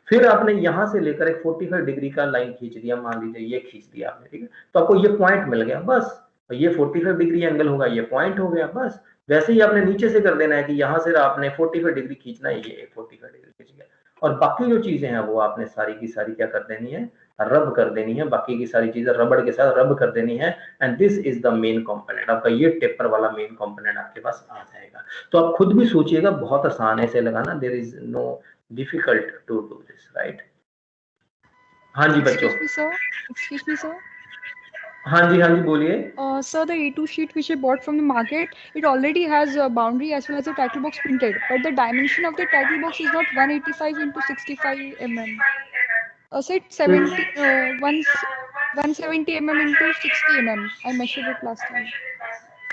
फिर आपने यहाँ से लेकर एक 45 डिग्री का लाइन खींच दिया, मान लीजिए ये खींच दिया आपने, ठीक है, तो आपको ये पॉइंट मिल गया, बस। ये 45 डिग्री एंगल होगा, ये पॉइंट हो गया, बस। वैसे ही आपने नीचे से कर देना है कि यहाँ से आपने 45 डिग्री खींचना है, ये 45 डिग्री खींच गया, और बाकी जो चीजें हैं वो आपने सारी की सारी क्या कर देनी है, रब कर देनी है, बाकी की सारी चीजें रबड़ के साथ रब कर देनी है, and this is the main component, आपका ये टेपर वाला मेन कंपोनेंट आपके पास आ जाएगा। तो आप खुद भी सोचिएगा, बहुत आसान है इसे लगाना, there is no difficult to do this, right. हाँ जी बच्चों। Excuse me, sir. हाँ जी बोलिए। Sir, the A2 sheet which I bought from the market, it already has a boundary as well as a title box printed, but the dimension of the title box is not 185 into 65 mm. So it's 170 mm into 60 mm. I measured it last time.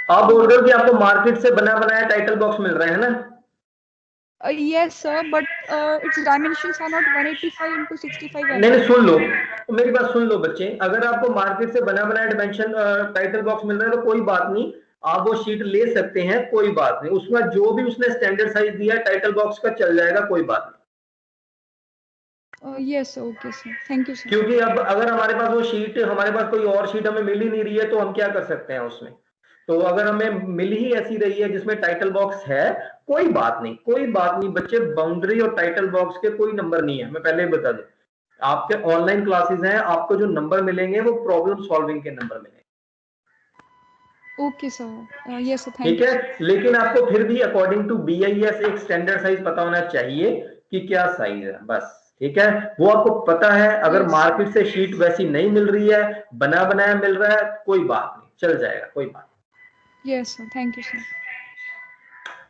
आप बोल रहे हो कि आपको market से बना बनाया title box मिल रहा है ना? Yes, sir, but its dimensions are not 185 into 65 mm. नहीं सुन लो, मेरी बात सुन लो बच्चे, अगर आपको मार्केट से बना बनाया डिमेंशन टाइटल बॉक्स मिल रहा है तो कोई बात नहीं, आप वो शीट ले सकते हैं, कोई बात नहीं, उसमें जो भी उसने स्टैंडर्ड साइज दिया है टाइटल बॉक्स का चल जाएगा, कोई बात नहीं। Yes, okay, sir. Thank you, sir. क्योंकि अब अगर हमारे पास वो शीट, हमारे पास कोई और शीट हमें मिल ही नहीं रही है, तो हम क्या कर सकते हैं उसमें। तो अगर हमें मिल ही ऐसी रही है जिसमें टाइटल बॉक्स है, कोई बात नहीं, कोई बात नहीं बच्चे, बाउंड्री और टाइटल बॉक्स के कोई नंबर नहीं है, मैं पहले ही बता दूं। आपके ऑनलाइन क्लासेस हैं, आपको जो नंबर मिलेंगे वो प्रॉब्लम सॉल्विंग के नंबर मिलेंगे। Okay sir, yes sir, thank ठीक है, लेकिन आपको फिर भी अकॉर्डिंग टू BIS एक स्टैंडर्ड साइज पता होना चाहिए कि क्या साइज है, बस। ठीक है, वो आपको पता है। अगर मार्केट से शीट वैसी नहीं मिल रही है, बना बनाया मिल रहा है, कोई बात नहीं, चल जाएगा, कोई बात नहीं। Yes, sir. Thank you, sir.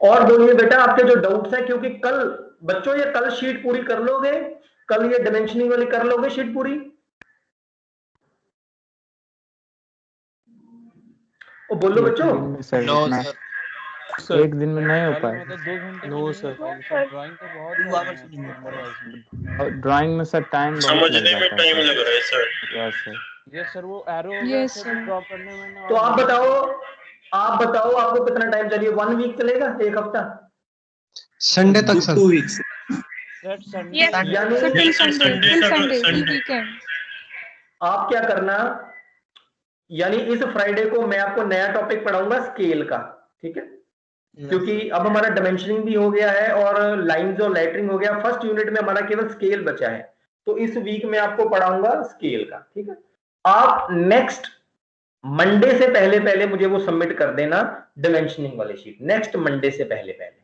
और बोलिए बेटा आपके जो डाउट्स है, क्योंकि कल बच्चों ये कल शीट पूरी कर लोगे, कल ये डायमेंशनिंग वाली कर लोगे शीट पूरी? ओ बोलो बच्चों। एक दिन में नहीं हो पाएगा। मतलब 2 घंटे नो सर, ड्राइंग तो बहुत ड्राइंग में सर टाइम बहुत लग समझने में जाता टाइम है लग रहा है sir. Yes sir. Yes sir, वो एरो Yes, sir. ड्रॉ करने में ना। तो आप बताओ आपको कितना टाइम चाहिए? 1 वीक चलेगा, 1 हफ्ता? संडे तक सर। 2 वीक्स। संडे Yes, यानी sir. Till Yes, sir. Sunday. Sunday Till तक- Sunday. Till Sunday. weekend. आप क्या करना, यानी इस फ्राइडे को मैं आपको नया टॉपिक पढ़ाऊंगा स्केल का, ठीक है? क्योंकि अब हमारा डायमेंशनिंग भी हो गया है और लाइंस और लेटरिंग हो गया। फर्स्ट यूनिट में हमारा केवल स्केल बचा है, तो इस वीक में आपको पढ़ाऊंगा स्केल का, ठीक है? आप नेक्स्ट मंडे से पहले पहले मुझे वो सबमिट कर देना डायमेंशनिंग वाली शीट, नेक्स्ट मंडे से पहले पहले।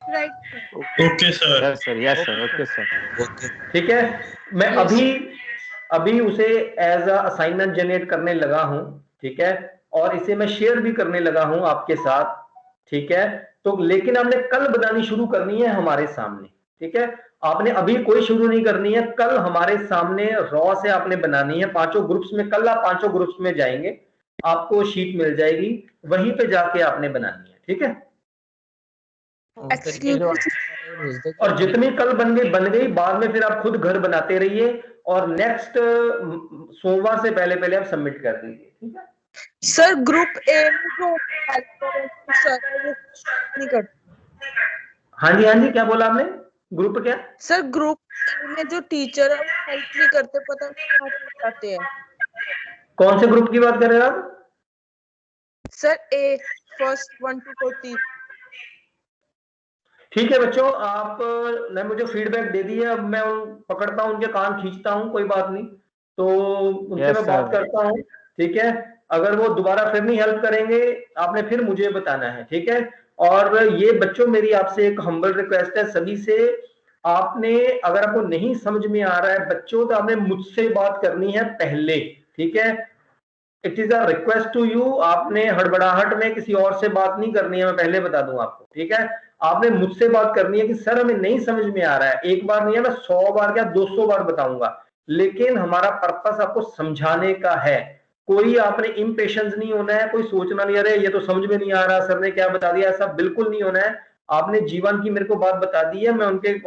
Right. Okay sir. Yes sir, yes sir, okay sir. ठीक है, मैं Yes, अभी उसे एज अ असाइनमेंट जनरेट करने लगा हूं, ठीक है? और इसे मैं शेयर भी करने लगा हूं आपके साथ, ठीक है? तो लेकिन आपने कल बनानी शुरू करनी है हमारे सामने, ठीक है? आपने अभी कोई शुरू नहीं करनी है, कल हमारे सामने रॉ से आपने बनानी है 5 ग्रुप्स में। कल आप 5 ग्रुप्स में जाएंगे, आपको शीट मिल जाएगी, वहीं पे जाके आपने बनानी है, ठीक है? और जितनी कल बन गई, बाद में फिर आप खुद घर बनाते रहिए और नेक्स्ट सोमवार से पहले पहले आप सबमिट कर दीजिए, ठीक है? सर ग्रुप ए में जो सर वो नहीं करते। हाँ जी, क्या बोला आपने? ग्रुप क्या? सर ग्रुप ए में जो टीचर है वो हेल्प नहीं करते, पता नहीं कहाँ से जाते हैं। कौन से ग्रुप की बात कर रहे हैं आप? Sir A first 1 to 40। ठीक है बच्चों, आप ने मुझे फीडबैक दे दी है, अब मैं पकड़ता हूं, उनके कान खींचता हूं, कोई बात नहीं, तो उनसे मैं बात करता हूं, ठीक है? अगर वो दोबारा फिर नहीं हेल्प करेंगे, आपने फिर मुझे बताना है, ठीक है? और ये बच्चों मेरी आपसे एक हम्बल रिक्वेस्ट है सभी से, आपने अगर आपको नहीं समझ में आ रहा है बच्चों, तो आपने मुझसे बात करनी है पहले, ठीक है? It is a request to you. आपने हड़बड़ाहट में किसी और से बात नहीं करनी है, मैं पहले बता दूं आपको, ठीक है? आपने मुझसे बात करनी है कि सर हमें नहीं समझ में आ रहा है। एक बार नहीं है, मैं 100 बार या 200 बार बताऊंगा, लेकिन हमारा पर्पस आपको समझाने का है। कोई आपने इम्पेशंस नहीं होना है, कोई सोचना नहीं, अरे ये तो समझ में नहीं आ रहा, सर ने क्या बता दिया, ऐसा बिल्कुल नहीं होना है। आपने जीवन की मेरे को बात बता दी है,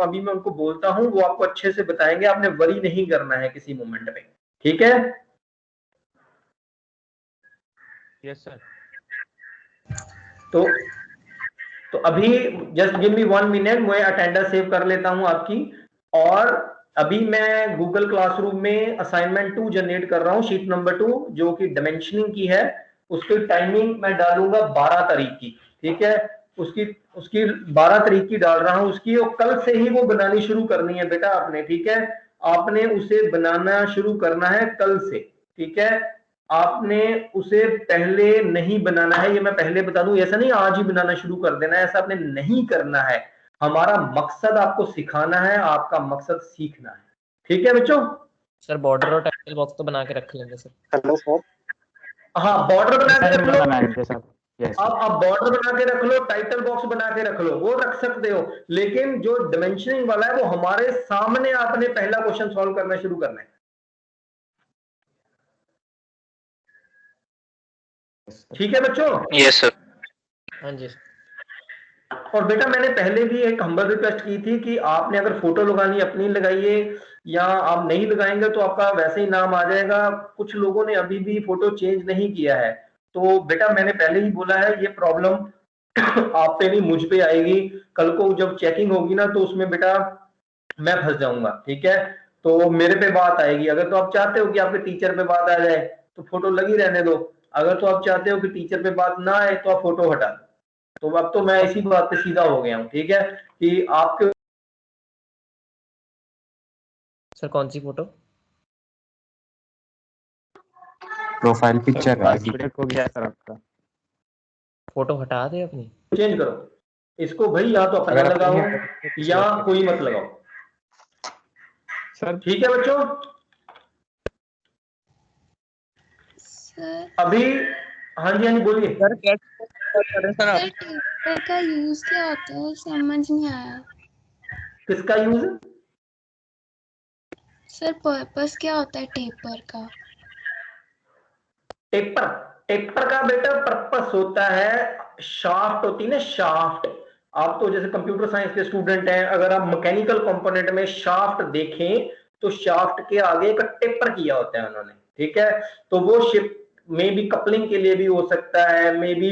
अभी मैं उनको बोलता हूं, वो आपको अच्छे से बताएंगे, आपने वरी नहीं करना है किसी मोमेंट में, ठीक है? Yes sir. तो अभी जस्ट गिव मी 1 मिनट, मैं अटेंडेंस सेव कर लेता हूं आपकी। और अभी मैं गूगल क्लासरूम में असाइनमेंट 2 जनरेट कर रहा हूं, शीट नंबर 2, जो कि डायमेंशनिंग की है। उसकी टाइमिंग मैं डालूंगा 12 तारीख की, ठीक है? उसकी 12 तारीख की डाल रहा हूं उसकी, और कल से ही वो बनानी शुरू करनी है बेटा आपने, ठीक है? आपने उसे बनाना शुरू करना है कल से, ठीक है? आपने उसे पहले नहीं बनाना है, ये मैं पहले बता दूं। ऐसा नहीं आज ही बनाना शुरू कर देना है, ऐसा आपने नहीं करना है। हमारा मकसद आपको सिखाना है, आपका मकसद सीखना है, ठीक है बच्चों? सर बॉर्डर और टाइटल बॉक्स तो बना के रख लेंगे सर। Hello sir. हाँ, बॉर्डर बना के रख लो, Yes, आप बॉर्डर बना के रख लो, टाइटल बॉक्स बना के रख लो, वो रख सकते हो। लेकिन जो डायमेंशनिंग वाला है वो हमारे सामने आपने पहला क्वेश्चन सॉल्व करना शुरू करना है। ठीक है बच्चों? Yes sir. हाँ जी। और बेटा मैंने पहले भी एक हम्बल रिक्वेस्ट की थी कि आपने अगर फोटो लगानी अपनी लगाइए, या आप नहीं लगाएंगे तो आपका वैसे ही नाम आ जाएगा। कुछ लोगों ने अभी भी फोटो चेंज नहीं किया है, तो बेटा मैंने पहले ही बोला है, ये प्रॉब्लम आप पे नहीं मुझ पे आएगी। कल को जब चेकिंग होगी ना, तो उसमें बेटा मैं फंस जाऊंगा, ठीक है? तो मेरे पे बात आएगी। अगर तो आप चाहते हो कि आपके टीचर पे बात आ जाए तो फोटो लगी रहने दो, अगर तो आप चाहते हो कि टीचर पे बात ना आए तो आप फोटो हटा दो। तो अब तो मैं इसी बात पे सीधा हो गया हूँ, ठीक है? कि आपके सर कौन सी फोटो? प्रोफाइल पिक्चर हो गया सर आपका। फोटो हटा दे अपनी, चेंज करो इसको भाई, या तो अपना लगाओ या कोई मत लगाओ। सर ठीक है बच्चों, सर अभी हाँ जी बोलिए। सर कैसे कर रहे हैं सर आप? सर टेपर का यूज क्या होता है समझ नहीं आया। किसका यूज? सर पर्पस क्या होता है टेपर का? टेपर, टेपर का बेटा पर्पस होता है, शाफ्ट होती है ना शाफ्ट। आप तो जैसे कंप्यूटर साइंस के स्टूडेंट हैं, अगर आप मैकेनिकल कंपोनेंट में शाफ्ट देखें तो शाफ्ट के आगे एक टेपर किया होता है उन्होंने, ठीक है। तो वो शिप में भी कपलिंग के लिए भी हो सकता है, मे बी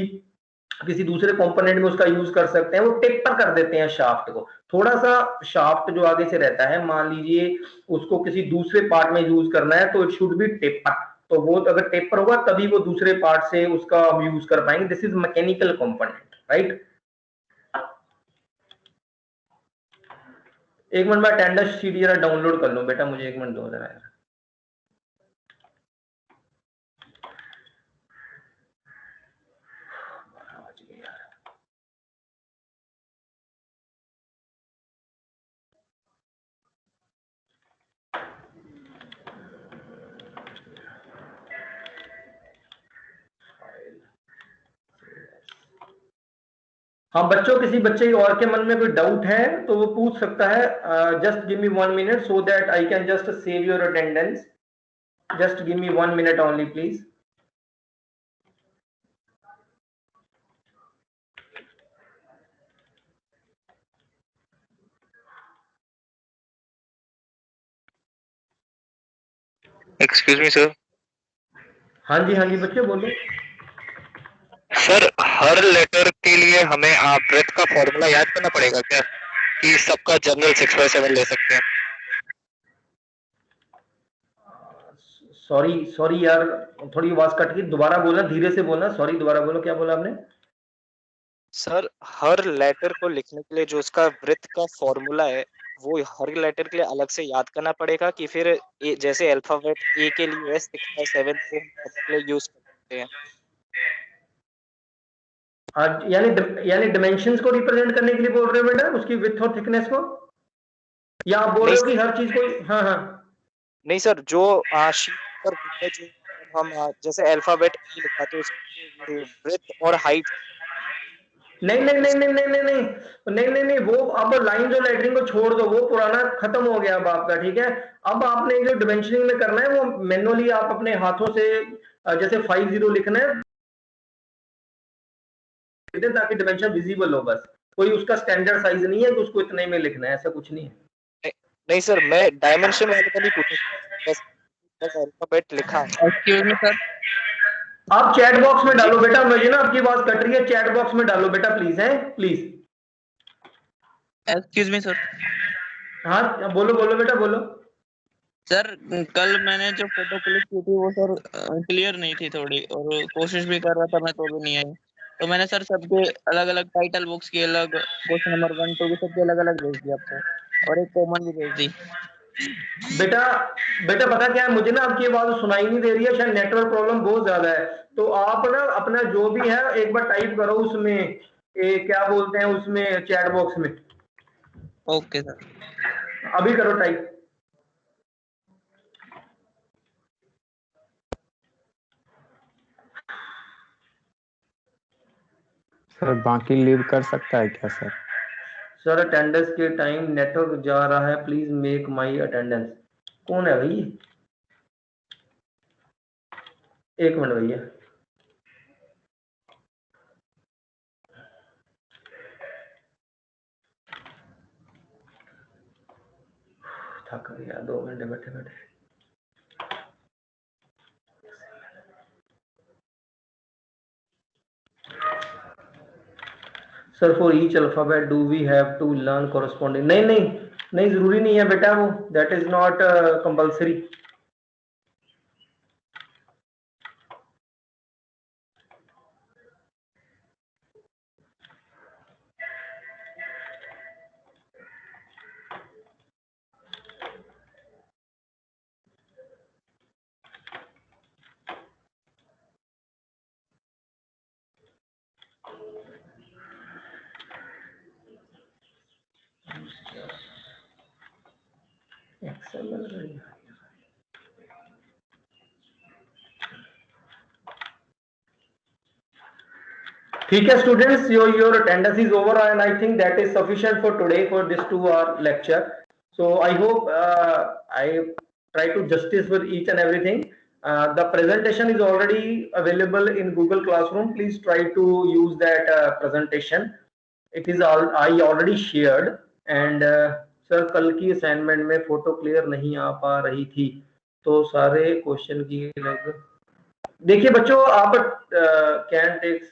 किसी दूसरे कंपोनेंट में उसका यूज कर सकते हैं, वो टेपर कर देते हैं शाफ्ट को। थोड़ा सा शाफ्ट जो आगे से रहता है, मान लीजिए उसको किसी दूसरे पार्ट में यूज करना है तो इट शुड बी टेपर। तो वो अगर टेपर होगा तभी वो दूसरे पार्ट से उसका यूज कर पाएंगे। This is mechanical component, right. एक मिनट में अटेंडेंस शीट जरा डाउनलोड कर लूं बेटा, मुझे 1 मिनट दो जरा यार। हाँ बच्चों, किसी बच्चे और के मन में कोई डाउट है तो वो पूछ सकता है। Just give me 1 minute so that I can just save your attendance. Just give me 1 minute only please. Excuse me sir. हाँ जी बच्चे बोलो। सर हर लेटर के लिए हमें ब्रेथ का फॉर्मूला याद करना पड़ेगा क्या, कि सबका जनरल 6/7 ले सकते हैं? सॉरी यार, थोड़ी आवाज कट गई, दोबारा बोलना, धीरे से बोलना। सॉरी, दोबारा बोलो, क्या बोला आपने? सर हर लेटर को लिखने के लिए जो उसका ब्रेथ का फॉर्मूला है, वो हर लेटर के लिए अलग से याद करना पड़ेगा, कि फिर जैसे अल्फाबेट ए के लिए 6/7 को हम सबके लिए यूज कर सकते हैं? यानी डिमेंशंस को रिप्रेजेंट करने के लिए बोल रहे हो बेटा, उसकी विड्थ और थिकनेस को, या आप बोल रहे हो कि हर चीज को? हाँ नहीं सर, जो शीट पर है, जो हम जैसे अल्फाबेट ई लिखा तो उसकी ब्रेथ और हाइट। नहीं, वो अब लाइन जो लेटरिंग को छोड़ दो, वो पुराना खत्म हो गया अब आपका, ठीक है। अब आपने जो डिमेंशनिंग में करना है वो मैनुअली आप अपने हाथों से जैसे 50 लिखना है, ताकि डिमेंशन विजिबल हो। बस कोई उसका स्टैंडर्ड साइज नहीं है कि उसको इतने में लिखना है, ऐसा कुछ नहीं है। नहीं सर, मैं डायमेंशन वाले का नहीं पूछा, बस अल्फाबेट लिखा। Excuse me sir. आप चैट बॉक्स में डालो बेटा, मुझे ना आपकी आवाज कट रही है, चैट बॉक्स में डालो बेटा प्लीज, है प्लीज। Excuse me sir. हाँ बोलो बेटा बोलो। सर कल मैंने जो फोटो क्लिक की थी वो सर क्लियर नहीं थी थोड़ी, और कोशिश भी कर रहा था मैं तो भी नहीं आई। तो मैंने सर सबके अलग अलग टाइटल बुक्स के अलग, क्वेश्चन नंबर 1 2 के सबके अलग अलग भेज दिया आपको, और एक कॉमन भी भेज दी। बेटा पता क्या है, मुझे ना आपकी आवाज सुनाई नहीं दे रही है, शायद नेटवर्क प्रॉब्लम बहुत ज्यादा है। तो आप ना अपना जो भी है एक बार टाइप करो उसमें, क्या बोलते हैं उसमें, चैट बॉक्स में। Okay sir. अभी करो टाइप। सर बाकी लीव कर सकता है क्या सर? सर अटेंडेंस के टाइम नेटवर्क जा रहा है, प्लीज मेक माई अटेंडेंस। कौन है भाई? 1 मिनट भैया। थक गया 2 घंटे बैठे बैठे। Sir for each alphabet do we have to learn corresponding? नहीं जरूरी नहीं है बेटा, वो दैट इज नॉट कंपल्सरी। ठीक है students, your attendance is over and I think that is sufficient for today for this 2-hour lecture. So I hope I try to justice with each and everything. The presentation is already available in Google Classroom. Please try to use that presentation. It is all I already shared. And sir कल की assignment में photo clear नहीं आ पा रही थी तो सारे question की देखिए बच्चों आप can take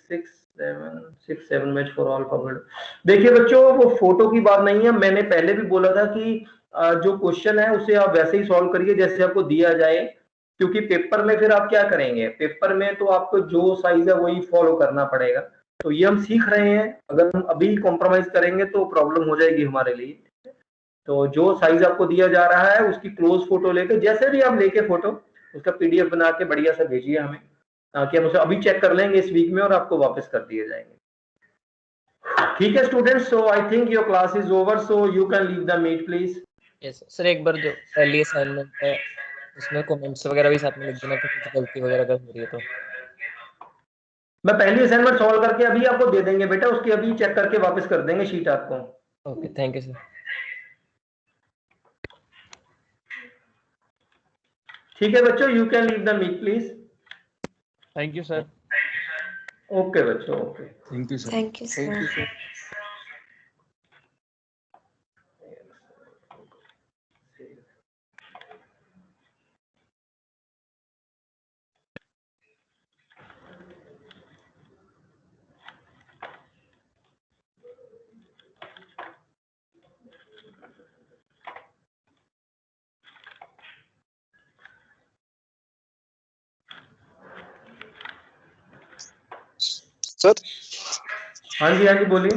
6-7 match for all forward. देखिए बच्चों वो फोटो की बात नहीं है, मैंने पहले भी बोला था कि जो क्वेश्चन है उसे आप वैसे ही सॉल्व करिए जैसे आपको दिया जाए, क्योंकि पेपर में फिर आप क्या करेंगे, पेपर में तो आपको जो साइज है वही फॉलो करना पड़ेगा। तो ये हम सीख रहे हैं, अगर हम अभी कॉम्प्रोमाइज करेंगे तो प्रॉब्लम हो जाएगी हमारे लिए। तो जो साइज आपको दिया जा रहा है उसकी क्लोज फोटो लेके, जैसे भी आप लेके फोटो उसका पीडीएफ बना के बढ़िया से भेजिए हमें, ताकि हम उसे अभी चेक कर लेंगे इस वीक में और आपको वापस कर दिए जाएंगे। ठीक है students, so I think your class is over, so you can leave the meet please. Yes sir, एक बार जो पहली असाइनमेंट है उसमें कमेंट्स वगैरह भी साथ में लिख देना कि कुछ गलती वगैरह अगर हो रही है तो। मैं पहली असाइनमेंट सॉल्व करके अभी आपको दे देंगे बेटा, उसकी अभी चेक करके वापस कर देंगे शीट आपको। Okay, thank you sir. ठीक है बच्चों, you can leave the meet please. Thank you sir. Okay बच्चों, okay thank you sir. Thank you sir. Sir हाँ जी बोलिए।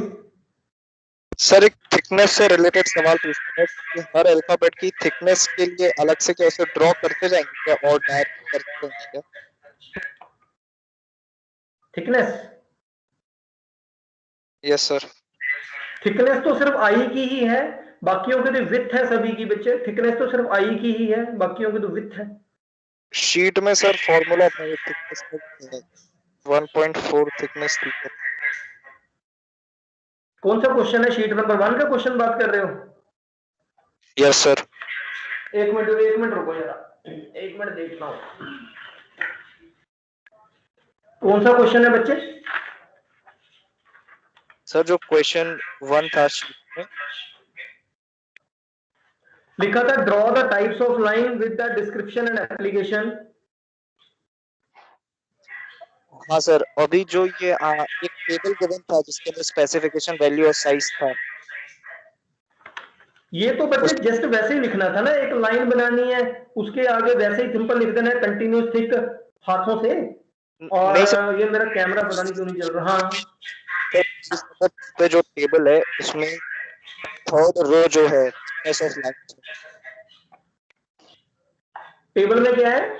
सर एक थिकनेस से रिलेटेड सवाल पूछना है कि हर अल्फाबेट की थिकनेस के लिए अलग से कैसे ड्रॉ करते जाएंगे क्या और डायरेक्ट करते जाएंगे क्या? थिकनेस? Yes sir. थिकनेस तो सिर्फ आई की ही है, बाकियों की तो विड्थ है सभी की बच्चे। थिकनेस तो सिर्फ आई की ही है, बाकियों की तो विड्थ है। शीट में सर फॉर्मूला थिकनेस 1.4 थिकनेस थी। कौन सा क्वेश्चन है? शीट नंबर 1 का क्वेश्चन बात कर रहे हो? Yes sir. एक मिनट रुको जरा, एक मिनट देखता हूँ कौन सा क्वेश्चन है बच्चे। सर जो क्वेश्चन 1 था शीट में लिखा था draw the types of line with the description and application. हाँ सर, अभी जो ये एक टेबल गिवन था जिसके अंदर स्पेसिफिकेशन, वैल्यू और साइज था। ये तो बच्चे जस्ट वैसे ही लिखना था ना, एक लाइन बनानी है उसके आगे वैसे ही सिंपल लिख देना है कंटिन्यूस थिक हाथों से। और ये मेरा कैमरा पता नहीं क्यों नहीं चल रहा। हाँ पे जो टेबल है उसमें थर्ड रो जो है टेबल में क्या है?